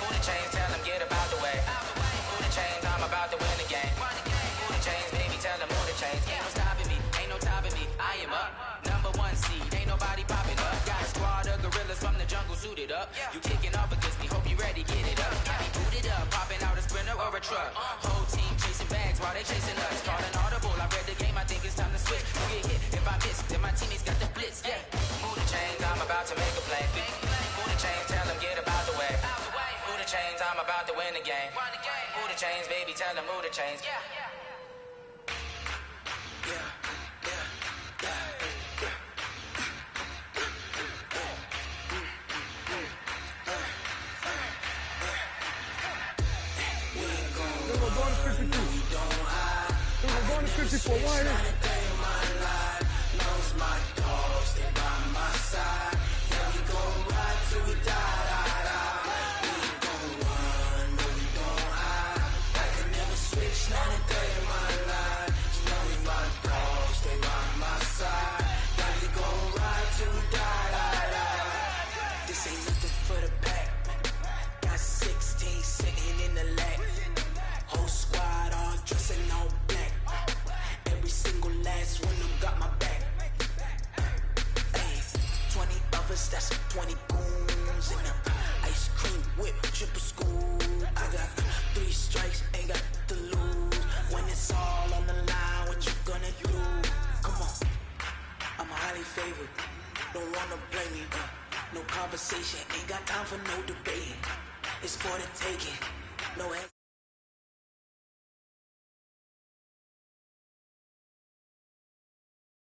S13: Move the chains, tell them get up out the way. Move the chains, I'm about to win the game. Move the chains, baby, tell them move the chains. Ain't no stopping me, ain't no topping me. I am up, #1 seed, ain't nobody popping up. Got a squad of gorillas from the jungle suited up. You kicking off against me, hope you ready, get it up. Got me booted up, popping out a Sprinter or a truck. Whole team chasing bags while they chasing us. Call an audible, I read the game, I think it's time to switch. You get hit, if I miss, then my teammates got the blitz, yeah. Move the chains, I'm about to make a play. Move the chains, tell them get up out the way. Move the chains, I'm about to win the game. Move the chains, baby, tell them move the chains.
S5: Bonus 54, why is
S9: my dogs, they by my side. Yeah, we gon' ride till we die, die, die. We gon' run, no, we don't hide. I can never switch, not a day in my life. You know we my dogs, they by my side. Yeah, we gon' ride till we die, die, die. This ain't nothing for the back. Got 16 sitting in the lap. Whole squad all dressing all black. Every single last one of them got my back. Hey, 20 of us, that's 20 goons in the ice cream whip, triple scoop. I got 3 strikes, ain't got to lose. When it's all on the line, what you gonna do? Come on, I'm highly favored. Don't wanna blame me. No conversation, ain't got time for no debating. It's for the taking. No